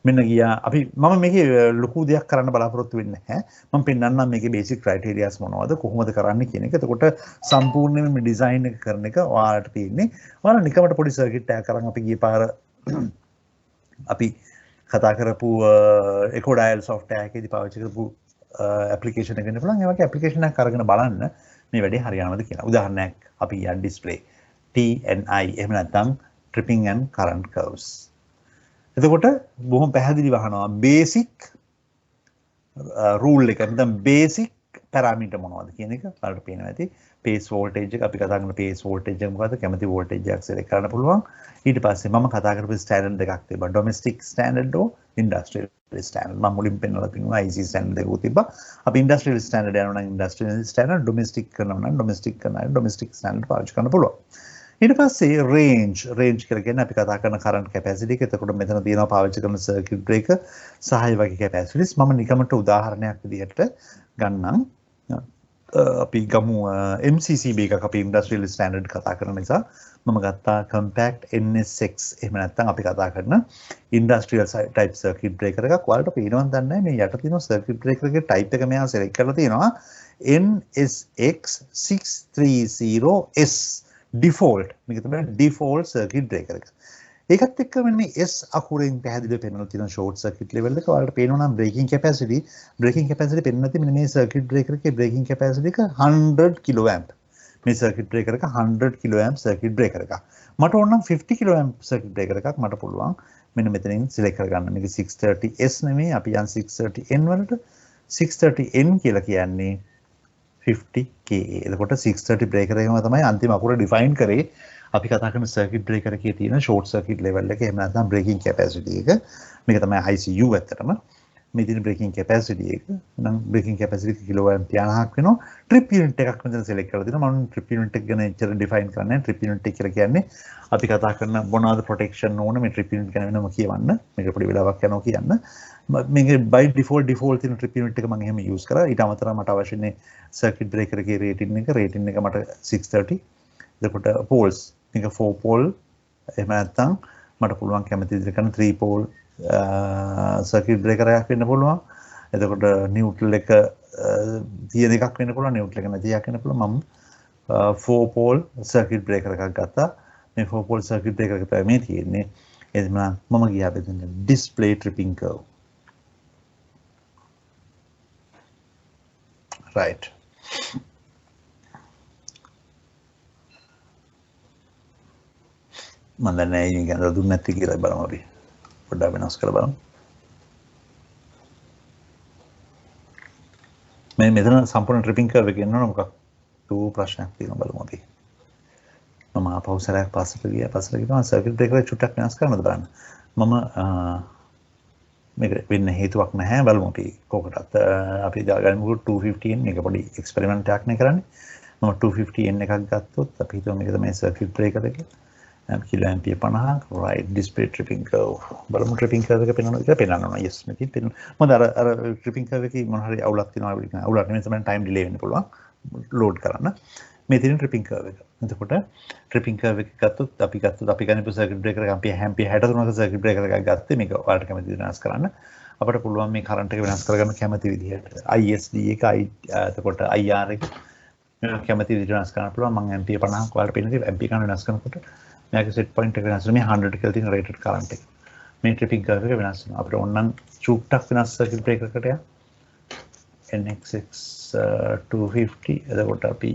මෙන්න ගියා අපි මම මේකේ ලොකු දෙයක් කරන්න බලාපොරොත්තු වෙන්නේ නැහැ. මම පෙන්නන්නම් මේකේ බේසික් ක්‍රයිටීරියාස් මොනවද කොහොමද කරන්නේ කියන එක. එතකොට සම්පූර්ණයෙන්ම මේ ඩිසයින් එක කරන එක ඔයාලට තියෙන්නේ. ඔයාලා නිකමට පොඩි සර්කිට් එකක් කරන් අපි ගිය පාර අපි කතා කරපු එකෝ ඩයල් software එකේදී පාවිච්චි කරපු ඇප්ලිකේෂන් එක වෙන්න පුළුවන්. ඒ වගේ ඇප්ලිකේෂන් එකක් අරගෙන බලන්න මේ වැඩේ හරියනවද කියලා. උදාහරණයක් අපි යන් display TNI එහෙම නැත්නම් tripping and current curves. එතකොට බොහොම පැහැදිලිව අහනවා basic rule එක නැත්නම් basic parameter මොනවද කියන එක ඔයාලට පේනවා ඇති. pace voltage එක අපි කතා කරන pace voltage එක මොකද්ද? කැමති voltage එකක් select කරන්න පුළුවන්. ඊට පස්සේ මම කතා කරපු standard දෙකක් තිබ්බා. domestic standard or industrial standard. මම මුලින් පෙන්නලා තිබුණා IC standard දෙකක් තිබ්බා. අපි industrial standard යනවා නම් industrial standard, domestic කරනවා නම් domestic කරනවා domestic standard පාවිච්චි කරන්න පුළුවන්. ඊට පස්සේ range කියලා කියන්නේ අපි කතා කරන current capacity එක. එතකොට මෙතන තියෙනවා පාවිච්චි කරන circuit breaker සහ ඒ වගේ capacities. මම නිකමට උදාහරණයක් විදිහට ගන්නම්. අපි ගමු MCCB එකක් අපි industrial standard කතා කරන නිසා මම ගත්තා compact NSX එහෙම නැත්නම් අපි කතා කරන industrial type circuit breaker එකක්. ඔයාලට පේනවද දන්නේ නැහැ මේ යට තියෙන circuit breaker එකේ type එක මෙයා select කරලා තියෙනවා NSX630S default. මේක තමයි default circuit breaker එක. ඒකත් එක්ක මේ S අකුරෙන් පැහැදිලිව පෙන්වලා තියෙන short circuit level එක ඔයාලට පේනවා නම් braking capacity පෙන්වලා තියෙන මෙන්න මේ circuit breaker එකේ braking capacity එක 100 kiloamp. මේ circuit breaker එක 100 kiloamp circuit breaker එකක්. මට ඕන නම් 50 kiloamp circuit breaker එකක් මට පුළුවන් මෙන්න මෙතනින් select කරගන්න. මේක 630S නෙමෙයි අපි යන් 630N වලට 630N කියලා කියන්නේ 50kA. එතකොට 630 breaker එකම තමයි අන්තිම අකුර define කරේ. අපි කතා කරන circuit breaker එකේ තියෙන short circuit level එක එහෙම නැත්නම් braking capacity එක. මේක තමයි ICU ඇත්තටම. මේ තියෙන braking capacity එක. නම් braking capacity කිලෝවැම් 30ක් වෙනවා. trip unit එකක් මෙතන select කරලා තියෙනවා. මම trip unit එක ගැන එච්චර define කරන්නේ නැහැ. trip unit එක කියලා කියන්නේ අපි කතා කරන මොනවාද protection ඕන මේ trip unit ගැන වෙනම කියවන්න. මේක පොඩි වෙලාවක් යනවා කියන්න. මේක by default තියෙන trip unit එක මම එහෙම use කරා. ඊට අමතරව මට අවශ්‍යනේ circuit breaker එකේ rating එක මට 630. එතකොට poles මේක 4 pole එහෙම නැත්නම් මට පුළුවන් කැමති විදිහට කරන 3 pole circuit breaker එකක් වෙන්න පුළුවන්. එතකොට neutral එක තියෙන එකක් වෙන්න පුළුවන්, neutral එක නැති එකක් වෙන්න පුළුවන්. මම 4 pole circuit breaker එකක් ගත්තා. මේ 4 pole circuit breaker එක තමයි මේ තියෙන්නේ. එතන මම ගියා බෙදෙන display tripping curve. right. මම දන්නේ නැහැ මේක අද දුන්නේ නැති කියලා බලමු අපි. පොඩ්ඩක් වෙනස් කරලා බලමු. මේ මෙතන සම්පූර්ණ ට්‍රිපින් කර්ව් එක එන්න ඕන මොකක්? two ප්‍රශ්නයක් තියෙනවා බලමු අපි. මම ආපහු සරයක් පස්සට ගියා සර්කිට් බ්‍රේකර් එක චුට්ටක් වෙනස් කරන්නද බලන්න. මම මේක වෙන්න හේතුවක් නැහැ බලමු අපි කොකටත් අපි දාගන්නු 250n මේක පොඩි එක්ස්පෙරිමන්ට් එකක් නේ කරන්නේ. මම 250n එකක් ගත්තොත් අපි හිතමු මේක තමයි සර්කිට් බ්‍රේකර් එක. kilo ampere 50 right display tripping curve බලමු tripping curve එක පෙන්වනවා කියලා පෙන්වනවා yes මේකෙන් පෙන්වනවා මොකද අර tripping curve එකේ මොන හරි අවුලක් තියෙනවා අවුලක් නෙමෙයි තමයි time delay වෙන්න පුළුවන් load කරන්න මේ තියෙන tripping curve එක එතකොට tripping curve එක ගත්තොත් අපි ගන්න circuit breaker එක ampere 63ක circuit breaker එකක් ගත්තේ මේක ඔයාලට කැමති විදිහට වෙනස් කරන්න අපිට පුළුවන් මේ current එක වෙනස් කරගන්න කැමති විදිහට ISD එක එතකොට IR එක කැමති විදිහට වෙනස් කරන්න පුළුවන් මම ampere 50ක් ඔයාලට පෙන්නනවා ampere ගන්න වෙනස් කරනකොට මේක set point එක වෙනස් වෙනවා මේ 100 කියලා තියෙන rated current එක. මේ tripping curve එක වෙනස් වෙනවා. අපිට ඕනනම් චුට්ටක් වෙනස් circuit breaker එකට යන්න. NXX 250 එතකොට අපි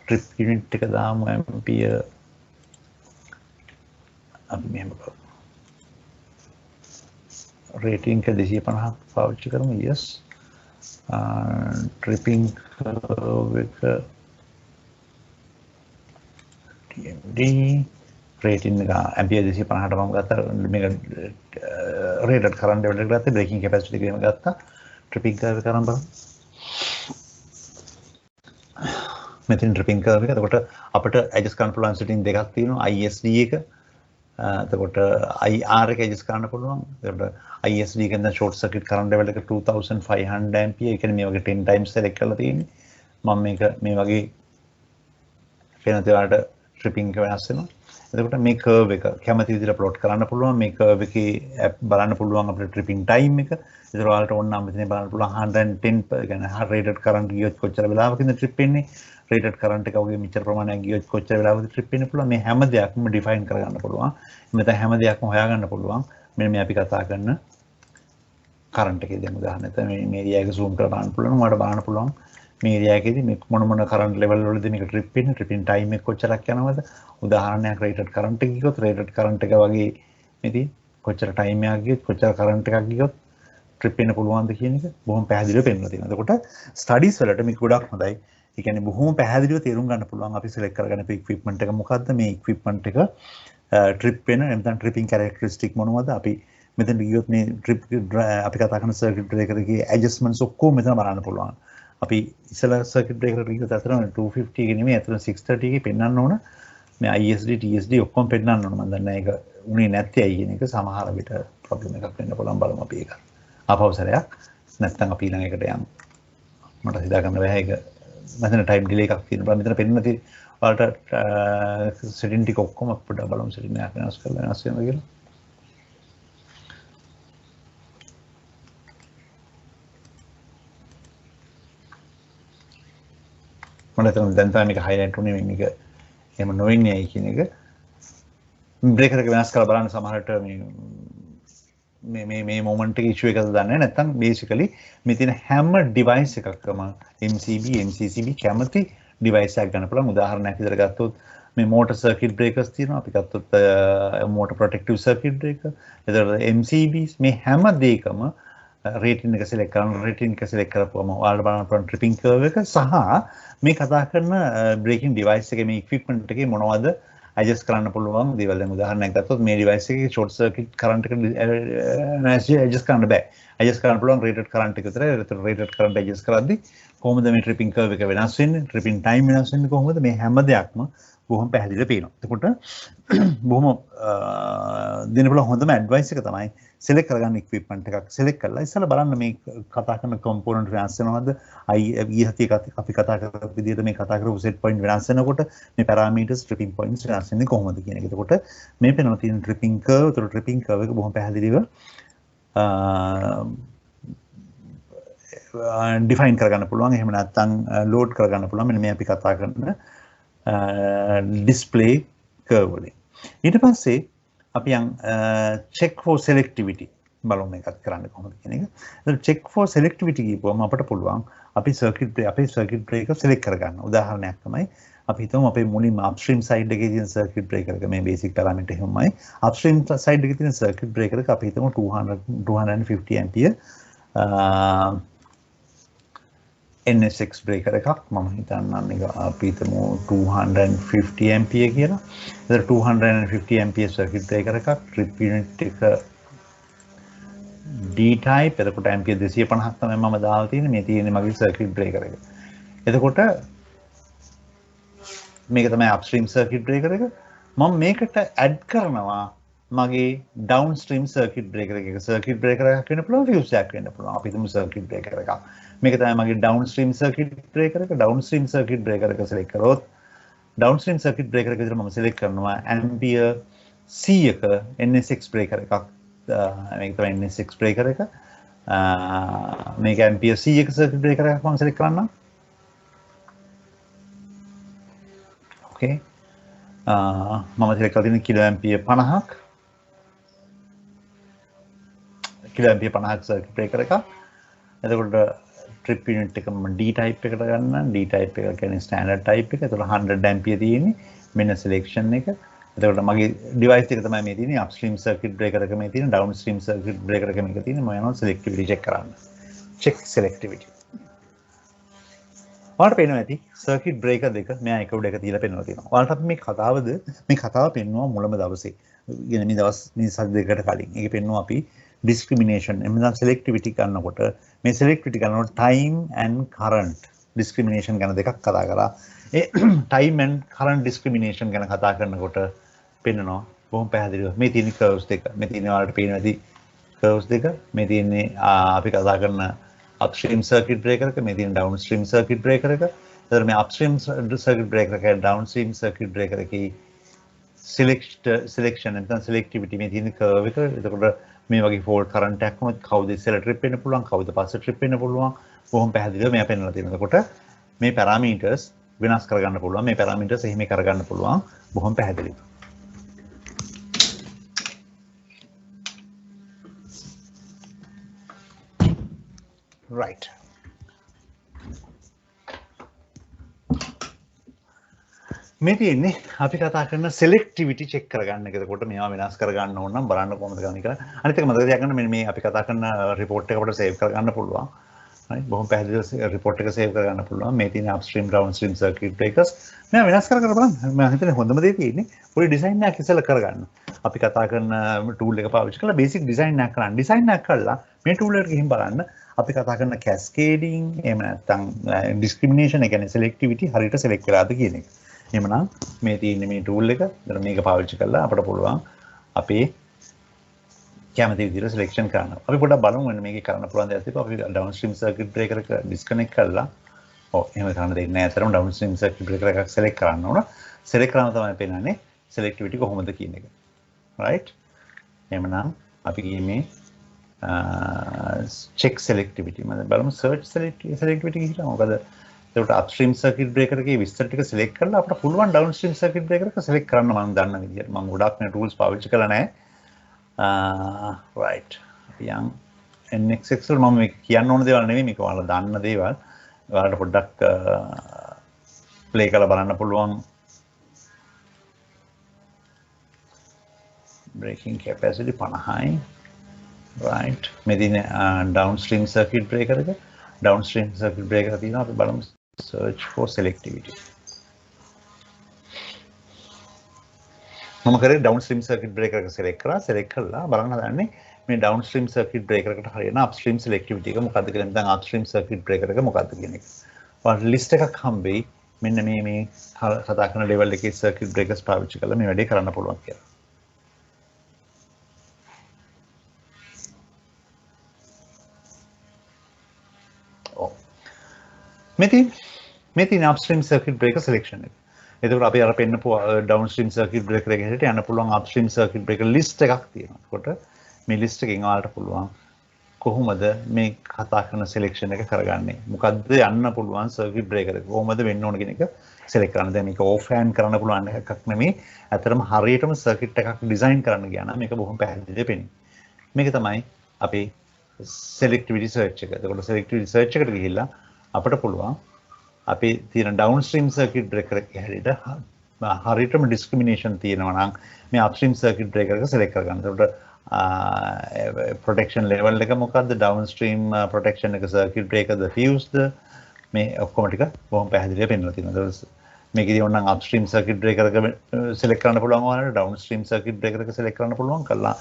trip unit එක දාමු ampere අපි මෙහෙම කරමු. rating එක 250 පාවිච්චි කරමු. yes. tripping curve එක TMD rating එක ampere 250ට මම ගත්තා මේක rated current level එකට ගත්තා braking capacity එකම ගත්තා tripping curve එක කරන් බලමු මෙතන tripping curve එක එතකොට අපිට adjust කරන්න පුළුවන් setting දෙකක් තියෙනවා ISD එක එතකොට IR එක adjust කරන්න පුළුවන් එතකොට ISD එකෙන් දැන් short circuit current level එක 2500 ampere ඒ කියන්නේ මේ වගේ 10 times select කරලා තියෙන්නේ මම මේක මේ වගේ වෙන දේවල්ට tripping එක වෙනස් වෙනවා. එතකොට මේ curve එක කැමති විදිහට plot කරන්න පුළුවන්. මේ curve එකේ බලන්න පුළුවන් අපිට tripping time එක. ඒතර ඔයාලට ඕන නම් මෙතන බලන්න පුළුවන් 110 කියන්නේ rated current ගියොත් කොච්චර වෙලාවකින්ද trip වෙන්නේ. rated current එක වගේ මෙච්චර ප්‍රමාණයක් ගියොත් කොච්චර වෙලාවකද trip වෙන්න පුළුවන්. මේ හැම දෙයක්ම define කරගන්න පුළුවන්. මෙතන හැම දෙයක්ම හොයාගන්න පුළුවන්. මෙන්න මේ අපි කතා කරන current එකේ දැන් උදාහරණයක් මේ area එක zoom කරලා බලන්න පුළුවන්. ඔයාලට බලන්න පුළුවන්. මේ area එකේදී මේ මොන current level වලදී මේක trip වෙන්නේ tripping time එක කොච්චරක් යනවද උදාහරණයක් rated current එක ගියොත් rated current එක වගේ මේදී කොච්චර time එකක් ගියොත් කොච්චර current එකක් ගියොත් trip වෙන්න පුළුවන්ද කියන එක බොහොම පැහැදිලිව පෙන්නලා තියෙනවා. එතකොට studies වලට මේක ගොඩක් හොඳයි. ඒ කියන්නේ බොහොම පැහැදිලිව තේරුම් ගන්න පුළුවන් අපි select කරගන්න equipment එක මොකද්ද මේ equipment එක trip වෙන නැත්නම් tripping characteristic මොනවද අපි මෙතන ගියොත් මේ trip අපි කතා කරන circuit breaker එකේ adjustments ඔක්කොම මෙතන බලන්න පුළුවන්. අපි ඉස්සලා circuit breaker එක ගියොත් අතන 250 එක නෙමෙයි අතන 630 එකේ පෙන්වන්න ඕන මේ ISD TSD ඔක්කොම පෙන්වන්න ඕන මම දන්නේ නැහැ ඒක උනේ නැත්තේ ඇයි කියන එක සමහර විට ප්‍රොබ්ලම් එකක් වෙන්න පුළුවන් බලමු අපි ඒක ආපෞසරයක් නැත්නම් අපි ඊළඟ එකට යමු මට හිතා ගන්න බැහැ ඒක මෙතන ටයිම් ඩිලේ එකක් තියෙනවා මෙතන පෙන්වන්න තියෙන ඔයාලට setting ටික ඔක්කොම පොඩ්ඩක් බලමු setting එක වෙනස් කරලා වෙනස් වෙනවා කියලා මට දැන් තමයි මේක highlight උනේ මේක එහෙම නොවෙන්නේ ඇයි කියන එක බ්‍රේකර් එක වෙනස් කරලා බලන්න සමහරට මේ මොමන්ට් එකේ ඉෂුව එකද දන්නේ නැත්නම් බේසිකලි මේ තියෙන හැම ඩිවයිස් එකක්ම MCB MCCB කැමති ඩිවයිස් එකක් ගන්න පුළුවන් උදාහරණයක් විදිහට ගත්තොත් මේ motor circuit breakers තියෙනවා අපි ගත්තොත් motor protective circuit breaker එතකොට MCBs මේ හැම දෙයකම rating එක select කරන rating එක select කරපුවම ඔයාලට බලන්න පුළුවන් tripping curve එක සහ මේ කතා කරන braking device එකේ මේ equipment එකේ මොනවද adjust කරන්න පුළුවන් දේවල් දැන් උදාහරණයක් ගත්තොත් මේ device එකේ short circuit current එක adjust කරන්න බෑ adjust කරන්න පුළුවන් rated current එක විතරයි rated current adjust කරද්දි කොහොමද මේ tripping curve එක වෙනස් වෙන්නේ tripping time වෙනස් වෙන්නේ කොහොමද මේ හැම දෙයක්ම බොහොම පැහැදිලිව පේනවා එතකොට බොහොම දෙන්න පුළුවන් හොඳම advice එක තමයි select කරගන්න equipment එකක් select කරලා ඉස්සෙල්ලා බලන්න මේ කතා කරන component වෙනස් වෙනවද අපි කතා කරපු විදිහට මේ කතා කරපු set point වෙනස් වෙනකොට මේ parameters tripping points වෙනස් වෙන්නේ කොහොමද කියන එක. එතකොට මේ පෙන්වන තියෙන tripping curve උතර tripping curve එක බොහොම පැහැදිලිව define කරගන්න පුළුවන්. එහෙම නැත්නම් load කරගන්න පුළුවන්. මෙන්න මේ අපි කතා කරන display curve වලින්. ඊට පස්සේ අපි check for selectivity බලමු මේකත් කරන්න කොහොමද කියන එක. එතකොට check for selectivity කියපුවම අපිට පුළුවන් අපි circuit breaker select කරගන්න. උදාහරණයක් තමයි අපි හිතමු අපේ මුලින්ම upstream side එකේ තියෙන circuit breaker එක මේ basic parameter එහෙමයි. upstream side එකේ තියෙන circuit breaker එක අපි හිතමු 250 ampere NSX breaker එකක් මම හිතන්නම් එක අපි හිතමු 250 ampere කියලා. එතකොට 250 ampere circuit breaker එකක් trip unit එක D type එතකොට ampere 250ක් තමයි මම දාලා තියෙන්නේ. මේ තියෙන්නේ මගේ circuit breaker එක. එතකොට මේක තමයි upstream circuit breaker එක. මම මේකට add කරනවා මගේ downstream circuit breaker එක. circuit breaker එකක් වෙන්න පුළුවන්, fuse එකක් වෙන්න පුළුවන්. අපි හිතමු circuit breaker එකක්. මේක තමයි මගේ downstream circuit breaker එක. downstream circuit breaker එක select කරොත් downstream circuit breaker එක විතර මම select කරනවා ampere 100ක NSX breaker එකක්. මේක තමයි NSX breaker එක. මේක ampere 100ක circuit breaker එකක් මම select කරන්නම්. okay. මම select කරලා තියෙන kilo ampere 50ක්. kilo ampere 50ක් circuit breaker එකක්. එතකොට trip unit එක මම D type එකට ගන්නම්. D type එක කියන්නේ standard type එක. එතකොට 100 ampere තියෙන්නේ. මෙන්න selection එක. එතකොට මගේ device එක තමයි මේ තියෙන්නේ. upstream circuit breaker එක මේ තියෙන්නේ. downstream circuit breaker එක මේක තියෙන්නේ. මම යනවා selectivity check කරන්න. check selectivity. ඔයාලට පේනවා ඇති circuit breaker දෙක මෙයා එක උඩ එක තියලා පෙන්වලා තියෙනවා. ඔයාලට අපි මේ කතාව පෙන්වුවා මුලම දවසේ. يعني මේ දවස් 2-3 කලින්. ඒක පෙන්වුවා අපි discrimination එමෙන්න selectivity කරනකොට මේ selectivity කරනකොට time and current discrimination ගැන දෙකක් කතා කරා. ඒ time and current discrimination ගැන කතා කරනකොට පෙන්නනවා බොහොම පැහැදිලිව මේ තියෙන curves දෙක. මේ තියෙන ඔයාලට පේනවා ඇති curves දෙක. මේ තියෙන්නේ අපි කතා කරන upstream circuit breaker එක, මේ තියෙන downstream circuit breaker එක. එතකොට මේ upstream circuit breaker එක downstream circuit breaker එකේ selection නැත්නම් selectivity මේ තියෙන curve එක. එතකොට මේ වගේ fault current එකක් වුණොත් කවුද ඉස්සෙල්ලා trip වෙන්න පුළුවන්, කවුද පස්සේ trip වෙන්න පුළුවන්. බොහොම පැහැදිලිව මෙයා පෙන්වලා තියෙනවා. එතකොට මේ parameters වෙනස් කරගන්න පුළුවන්. මේ parameters එහෙම කරගන්න පුළුවන්. බොහොම පැහැදිලිව. right. මේ තියෙන්නේ අපි කතා කරන selectivity check කරගන්න එක. එතකොට මේවා වෙනස් කරගන්න ඕන නම් බලන්න කොහොමද කරන්නේ කියලා. අනිත් එක මතක තියාගන්න මෙන්න මේ අපි කතා කරන report එක අපිට save කරගන්න පුළුවන්. හරි බොහොම පැහැදිලිව report එක save කරගන්න පුළුවන්. මේ තියෙන upstream downstream circuit breakers මේවා වෙනස් කර බලන්න. මම හිතන්නේ හොඳම දේ තියෙන්නේ පොඩි design එකක් ඉස්සෙල්ලා කරගන්න. අපි කතා කරන tool එක පාවිච්චි කරලා basic design එකක් කරන්න. design එකක් කරලා මේ tool එකට ගිහින් බලන්න අපි කතා කරන cascading එහෙම නැත්නම් discrimination ඒ කියන්නේ selectivity හරියට select කරලාද කියන එක. එහෙමනම් මේ තියෙන්නේ මේ tool එක. දැන් මේක පාවිච්චි කරලා අපිට පුළුවන් අපේ කැමති විදිහට selection කරන්න. අපි පොඩ්ඩක් බලමු මෙන්න මේකේ කරන්න පුළුවන් දේවල් තිබ්බා. අපි downstream circuit breaker එක disconnect කරලා එහෙම කරන්න දෙන්නේ නැහැ. අතරම downstream circuit breaker එකක් select කරන්න ඕන. select කරාම තමයි පේන්නේ selectivity කොහොමද කියන එක. right? එහෙමනම් අපි ගියේ මේ check selectivity. මම බලමු search selectivity කියලා. මොකද ඒකට upstream circuit breaker එකේ විස්තර ටික select කරලා අපිට පුළුවන් downstream circuit breaker එක select කරන්න මම දන්න විදියට. මම ගොඩක් මේ tools පාවිච්චි කරලා නැහැ. right. අපි යන් NXX වල මම මේක කියන්න ඕන දේවල් නෙවෙයි මේක ඔයාලා දන්න දේවල්. ඔයාලට පොඩ්ඩක් play කරලා බලන්න පුළුවන්. breaking capacity 50යි. right. මේ දින downstream circuit breaker එක. downstream circuit breaker තියෙනවා. අපි බලමු search for selectivity. මම කරේ downstream circuit breaker එක select කරලා බලන්න හදන්නේ මේ downstream circuit breaker එකට හරියන upstream selectivity එක මොකක්ද කියලා. නැත්නම් upstream circuit breaker එක මොකක්ද කියන එක. ඔයාලට list එකක් හම්බෙයි. මෙන්න මේ කතා කරන level එකේ circuit breakers පාවිච්චි කරලා මේ වැඩේ කරන්න පුළුවන් කියලා. මේ තියෙන upstream circuit breaker selection එක. එතකොට අපි අර පෙන්නපු downstream circuit breaker එක හැටියට යන්න පුළුවන් upstream circuit breaker list එකක් තියෙනවා. එතකොට මේ list එකෙන් ඔයාලට පුළුවන් කොහොමද මේ කතා කරන selection එක කරගන්නේ. මොකද්ද යන්න පුළුවන් circuit breaker එක. කොහොමද වෙන්න ඕන කියන එක select කරන්න. දැන් මේක off hand කරන්න පුළුවන් එකක් නෙමෙයි. ඇත්තටම හරියටම circuit එකක් design කරන්න ගියා නම් මේක බොහොම පැහැදිලිව පේනවා. මේක තමයි අපි selectivity search එක. එතකොට selectivity search එකට ගිහිල්ලා අපිට පුළුවන් අපි තියෙන downstream circuit breaker එක හැටියට හරියටම discrimination තියෙනවා නම් මේ upstream circuit breaker එක select කරගන්න. එතකොට protection level එක මොකක්ද? downstream protection එක circuit breaker ද fuse ද මේ ඔක්කොම ටික බොහොම පැහැදිලිව පෙන්නලා තියෙනවා. මේකදී ඕනනම් upstream circuit breaker එක select කරන්න පුළුවන් වුණාට downstream circuit breaker එක select කරන්න පුළුවන් කළා.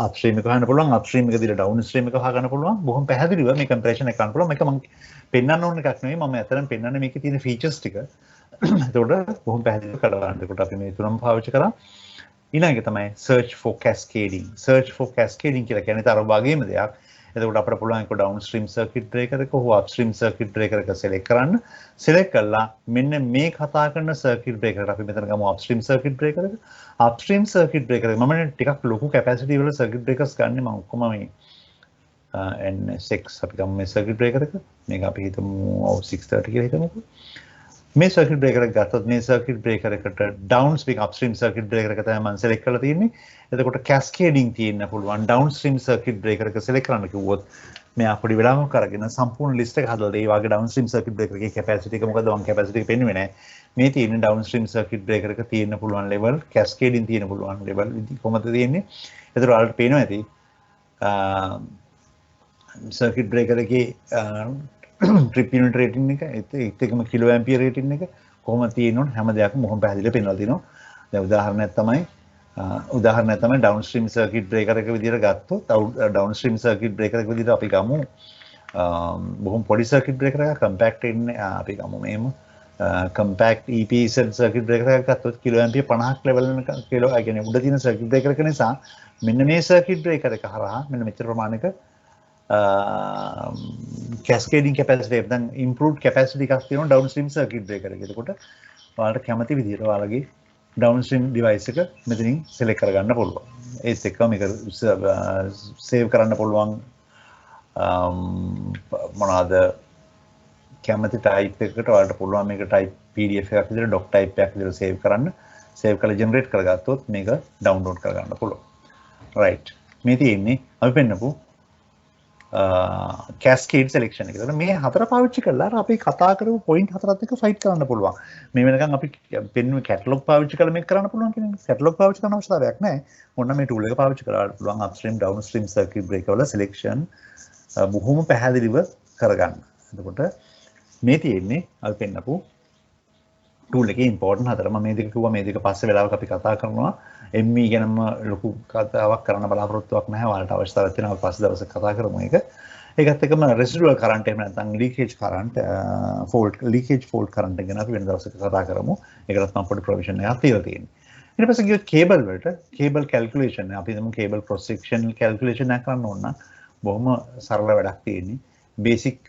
upstream එක හොයන්න පුළුවන් upstream එක දීලා downstream එක හොයා ගන්න පුළුවන්. බොහොම පැහැදිලිව මේ compression එක කරන්න පුළුවන්. මේක මම පෙන්වන්න ඕන එකක් නෙවෙයි. මම ඇත්තටම පෙන්වන්නේ මේකේ තියෙන features ටික. ඒකට බොහොම පැහැදිලිව කරගන්න. ඒකට අපි මේ තුනම පාවිච්චි කරා. ඊළඟ එක තමයි search for cascading. search for cascading කියලා කියන්නේ තර වගේම දෙයක්. එතකොට අපිට පුළුවන් ඒක downstream circuit breaker එක හෝ upstream circuit breaker එක select කරන්න. select කළා මෙන්න මේ කතා කරන circuit breaker එක අපි මෙතන ගමු upstream circuit breaker එක. upstream circuit breaker එක මම ටිකක් ලොකු capacity වල circuit breakers ගන්න මම ඔක්කොම මේ N6 අපි ගමු මේ circuit breaker එක. මේක අපි හිතමු 630 කියලා හිතමුකෝ. මේ circuit breaker එක ගත්තොත් මේ circuit breaker එකට downstream upstream circuit breaker එක තමයි මම select කරලා තියෙන්නේ. එතකොට cascading තියෙන්න පුළුවන් downstream circuit breaker එක select කරන්න කිව්වොත් මෙයා පොඩි වෙලාවක කරගෙන සම්පූර්ණ list එක හදලා ඒ වගේ downstream circuit breaker එකේ capacity එක මොකද මම capacity එක පෙන්නුවේ නැහැ. මේ තියෙන downstream circuit breaker එක තියෙන්න පුළුවන් level cascading තියෙන්න පුළුවන් level කොහොමද තියෙන්නේ? එතකොට ඔයාලට පේනවා ඇති circuit breaker එකේ trip unit rating එක ඒත් එකම kilo ampere rating එක කොහොමද තියෙනවද හැම දෙයක්ම මොහොම පැහැදිලිව පෙන්වලා තිනවා. දැන් උදාහරණයක් තමයි downstream circuit breaker එක විදිහට ගත්තොත් downstream circuit breaker එක විදිහට අපි ගමු බොහොම පොඩි circuit breaker එකක් compact ඉන්නේ අපි ගමු මේම compact EPZ circuit breaker එකක් ගත්තොත් kilo ampere 50ක් level එක kilo ඒ කියන්නේ උඩ තියෙන circuit breaker එක නිසා මෙන්න මේ circuit breaker එක හරහා මෙන්න මෙච්චර ප්‍රමාණයක cascading capacity then improved capacity එකක් තියෙනවා downstream circuit breaker එකේ. එතකොට ඔයාලට කැමති විදිහට ඔයාලගේ downstream device එක මෙතනින් select කරගන්න පුළුවන්. ඒත් එක්කම මේක save කරන්න පුළුවන් මොනවාද කැමති type එකකට ඔයාලට පුළුවන් මේක type PDF එකක් විදිහට doc type එකක් විදිහට save කරන්න. save කරලා generate කරගත්තොත් මේක download කරගන්න පුළුවන්. right. මේ තියෙන්නේ අපි පෙන්නපු cascade selection එක. ඒතකොට මේ හතර පාවිච්චි කරලා අපි කතා කරපු point හතරත් එක්ක fight කරන්න පුළුවන්. මේ වෙනකන් අපි පෙන්නුවේ catalog පාවිච්චි කරලා මේක කරන්න පුළුවන් කියන එක. catalog පාවිච්චි කරන අවශ්‍යතාවයක් නැහැ. ඔන්න මේ tool එක පාවිච්චි කරලා පුළුවන් upstream downstream circuit breaker වල selection බොහොම පැහැදිලිව කරගන්න. එතකොට මේ තියෙන්නේ අපි පෙන්නපු tool එකේ important හතර. මම මේ දෙක කිව්වා මේ දෙක පස්සේ වෙලාවක අපි කතා කරනවා. ME ගැනම ලොකු කතාවක් කරන්න බලාපොරොත්තුවක් නැහැ. ඔයාලට අවශ්‍යතාවයක් තියෙනවා අපි පස්සේ දවසක කතා කරමු ඒක. ඒකත් එක්කම residual current එහෙම නැත්නම් leakage current leakage fault current ගැන අපි වෙන දවසක කතා කරමු. ඒකටත් මම පොඩි provision එකක් තියලා තියෙනවා. ඊට පස්සේ ගියොත් cable වලට cable calculation අපි හිතමු cable cross sectional calculation එකක් කරන්න ඕන නම් බොහොම සරල වැඩක් තියෙන්නේ. basic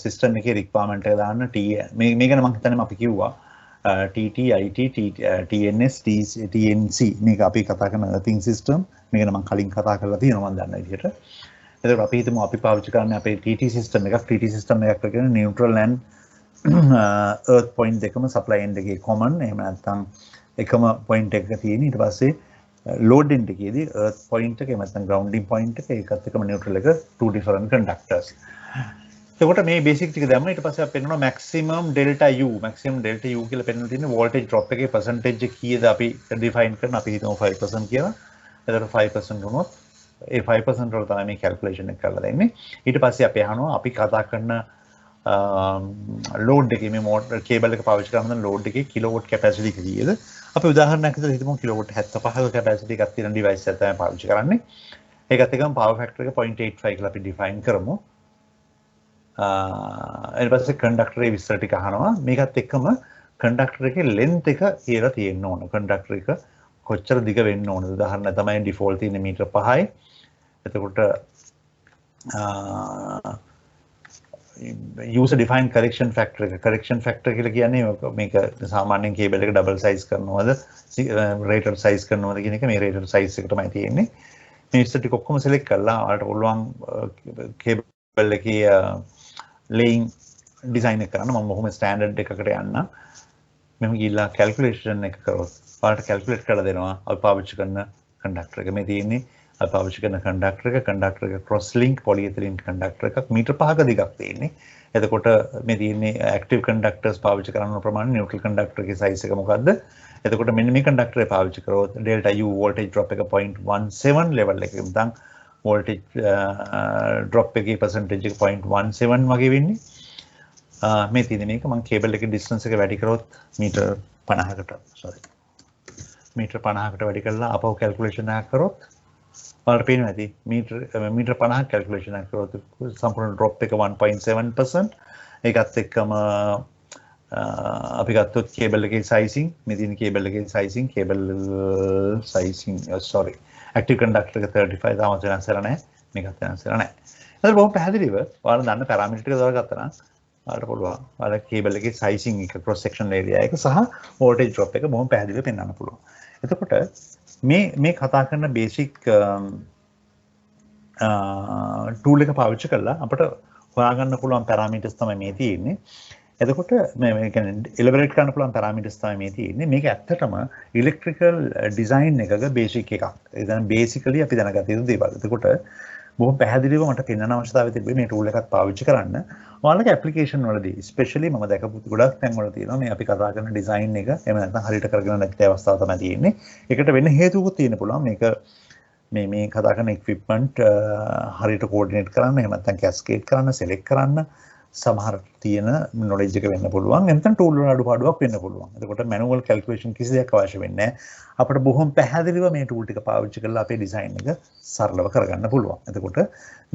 system එකේ requirement එක දාන්න මේ ගැන මම හිතන්නේ අපි කිව්වා TT, IT, TNS, TNC මේක අපි කතා කරන earthing system මේක නම් මම කලින් කතා කරලා තියෙනවා මම දන්න විදිහට. එතකොට අපි හිතමු අපි පාවිච්චි කරන්නේ අපේ TT system එකක්. TT system එකක් කියන්නේ neutral and earth point දෙකම supply end එකේ common. එහෙම නැත්නම් එකම point එකක තියෙන. ඊට පස්සේ load end එකේදී earth point එක එහෙම නැත්නම් grounding point එක ඒකත් එක්කම neutral එක two different conductors. එතකොට මේ බේසික් ටික දැම්ම ඊට පස්සේ අපි පෙන්නනවා maximum delta U කියලා පෙන්නන තියෙන voltage drop එකේ percentage එක කීයද අපි define කරන අපි හිතමු 5% කියලා. එතකොට 5% වුණොත් ඒ 5% වල තමයි මේ calculation එක කරලා දෙන්නේ. ඊට පස්සේ අපි අහනවා අපි කතා කරන load එකේ මේ motor cable එක පාවිච්චි කරන load එකේ kilowatt capacity එක කීයද? අපි උදාහරණයක් විදිහට හිතමු kilowatt 75ක capacity එකක් තියෙන device එකක් තමයි පාවිච්චි කරන්නේ. ඒකත් එක්කම power factor එක 0.85 කියලා අපි define කරමු. ඊට පස්සේ conductor එකේ විස්තර ටික අහනවා. මේකත් එක්කම conductor එකේ length එක කියලා තියෙන්න ඕන. conductor එක කොච්චර දිග වෙන්න ඕනද? උදාහරණ තමයි default තියෙන මීටර 5යි. එතකොට user defined correction factor එක කියලා කියන්නේ මේක සාමාන්‍යයෙන් cable එක double size කරනවද rated size කරනවද කියන එක මේ rated size එක තමයි තියෙන්නේ. මේ විස්තර ටික ඔක්කොම select කරලා ඔයාලට පුළුවන් cable එකේ laying design එක කරන්න. මම මොහොම standard එකකට යන්න. මෙහෙම ගිහිල්ලා calculation එක කරොත් ඔයාලට calculate කරලා දෙනවා අපි පාවිච්චි කරන conductor එක. මේ තියෙන්නේ අපි පාවිච්චි කරන කන්ඩක්ටර් එක ක්‍රොස් ලින්ක් පොලිඑතිලීන් කන්ඩක්ටර් එකක් මීටර් 5ක දිගක් තියෙන්නේ. එතකොට මේ තියෙන්නේ ඇක්ටිව් කන්ඩක්ටර්ස් පාවිච්චි කරන ප්‍රමාණය නියුට්‍රල් කන්ඩක්ටර් එකේ සයිස් එක මොකද්ද? එතකොට මෙන්න මේ කන්ඩක්ටර් එක පාවිච්චි කරොත් ඩෙල්ටා U වෝල්ටේජ් ඩ්‍රොප් එක 0.17 ලෙවල් එකකින් ඉඳන් වෝල්ටේජ් ඩ්‍රොප් එකේ percentage එක 0.17 වගේ වෙන්නේ. මේ තියෙන මේක මම කේබල් එකේ ඩිස්ටන්ස් එක වැඩි කරොත් මීටර් 50කට මීටර් 50කට වැඩි කරලා අපව කැල්කියුලේෂන් එකක් කරොත් ඔයාලට පේනවා ඇති මීටර් 50ක් කැල්කියුලේෂන් එකක් කරොත් සම්පූර්ණ ඩ්‍රොප් එක 1.7%. ඒකත් එක්කම අපි ගත්තොත් කේබල් එකේ සයිසිං මේ තියෙන කේබල් එකේ සයිසිං sorry ඇක්ටිව් කන්ඩක්ටර් එක 35 තාමත් වෙනස් වෙලා නැහැ. මේකත් වෙනස් වෙලා නැහැ. ඒතර බොහොම පැහැදිලිව ඔයාලා දන්න පැරාමීටර් ටික දාගත්තා නම් ඔයාලට පුළුවන් ඔයාලා කේබල් එකේ සයිසිං එක ක්‍රොස් සෙක්ෂන් ඒරියා එක සහ වෝල්ටේජ් ඩ්‍රොප් එක බොහොම පැහැදිලිව පෙන්වන්න පුළුවන්. එතකොට මේ කතා කරන බේසික් ටූල් එක පාවිච්චි කරලා අපිට හොයාගන්න පුළුවන් පැරාමීටර්ස් තමයි මේ තියෙන්නේ. එතකොට මේ කියන්නේ එලබරේට් කරන්න පුළුවන් පැරාමීටර්ස් තමයි මේ තියෙන්නේ. මේක ඇත්තටම ඉලෙක්ට්‍රිකල් ඩිසයින් එකක බේසික් එකක්. ඒ කියන්නේ බේසිකලි අපි දැනගත යුතු දේවල්. එතකොට බොහොම පැහැදිලිව මට පෙන්වන්න අවශ්‍යතාවය තිබ්බේ මේ ටූල් එකත් පාවිච්චි කරන්න. ඔයාලගේ ඇප්ලිකේෂන් වලදී ස්පෙෂලි මම දැකපු ගොඩක් තැන් වල තියෙනවා මේ අපි කතා කරන ඩිසයින් එක එහෙම නැත්නම් හරියට කරගෙන නැති අවස්ථාව තමයි තියෙන්නේ. ඒකට වෙන හේතුකුත් තියෙන්න පුළුවන්. මේක මේ කතා කරන equipment හරියට coordinate කරන්න එහෙම නැත්නම් cascade කරන්න select කරන්න සමහර තියෙන knowledge එක වෙන්න පුළුවන්. නැත්නම් tool වල අඩුපාඩුවක් වෙන්න පුළුවන්. එතකොට manual calculation කිසි දෙයක් අවශ්‍ය වෙන්නේ නැහැ. අපිට බොහොම පැහැදිලිව මේ tool ටික පාවිච්චි කරලා අපේ design එක සරලව කරගන්න පුළුවන්. එතකොට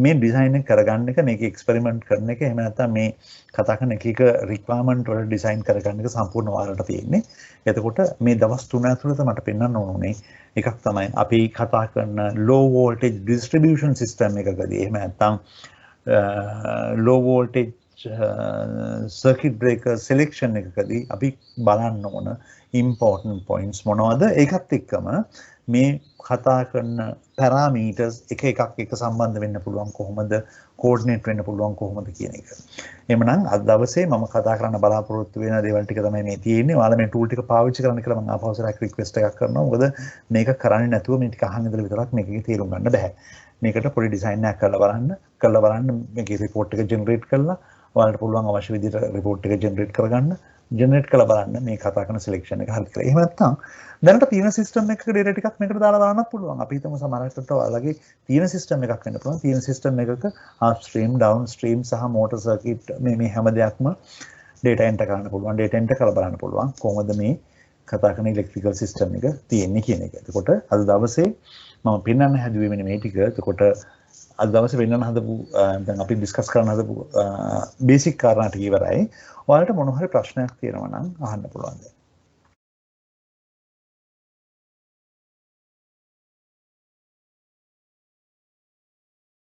මේ design එක කරගන්න එක මේක experiment කරන එක එහෙම නැත්නම් මේ කතා කරන එක requirement වල design කරගන්න එක සම්පූර්ණ ඔයාලට තියෙන්නේ. එතකොට මේ දවස් 3 ඇතුළත මට පෙන්වන්න ඕනේ එකක් තමයි අපි කතා කරන low voltage distribution system එකකදී එහෙම නැත්නම් low voltage circuit breaker selection එකකදී අපි බලන්න ඕන important points මොනවද? ඒකත් එක්කම මේ කතා කරන parameters එක සම්බන්ධ වෙන්න පුළුවන් කොහොමද coordinate වෙන්න පුළුවන් කොහොමද කියන එක. එhmenan අද දවසේ මම කතා කරන්න බලාපොරොත්තු වෙන දේවල් ටික තමයි මේ තියෙන්නේ. ඔයාලා මේ tool ටික පාවිච්චි කරන්න කියලා මම ආපහුසරක් request එකක් කරනවා. මොකද මේක කරන්නේ නැතුව මේ ටික අහන් ඉඳලා විතරක් මේකේ තේරුම් ගන්න බෑ. මේකට පොඩි ඩිසයින් එකක් කරලා බලන්න මේකේ report එක generate කරලා ඔයාලට පුළුවන් අවශ්‍ය විදිහට report එක generate කරලා බලන්න මේ කතා කරන selection එක හරියට කියලා. එහෙම නැත්නම් දැනට තියෙන system එකක data ටිකක් මේකට දාලා බලන්නත් පුළුවන්. අපි හිතමු සමහරකට ඔයාලගේ තියෙන system එකක් වෙන්න පුළුවන්. තියෙන system එකක upstream, downstream සහ motor circuit මේ හැම දෙයක්ම data enter කරන්න පුළුවන්. data enter කරලා බලන්න පුළුවන් කොහොමද මේ කතා කරන electrical system එක තියෙන්නේ කියන එක. එතකොට අද දවසේ මම පෙන්වන්න හැදුවේ මෙන්න මේ ටික. එතකොට අද දවසේ වෙන්නන හදපු දැන් අපි ඩිස්කස් කරන්න හදපු බේසික් කාරණා ටික ඉවරයි. ඔයාලට මොන හරි ප්‍රශ්නයක් තියෙනවා නම් අහන්න පුළුවන්.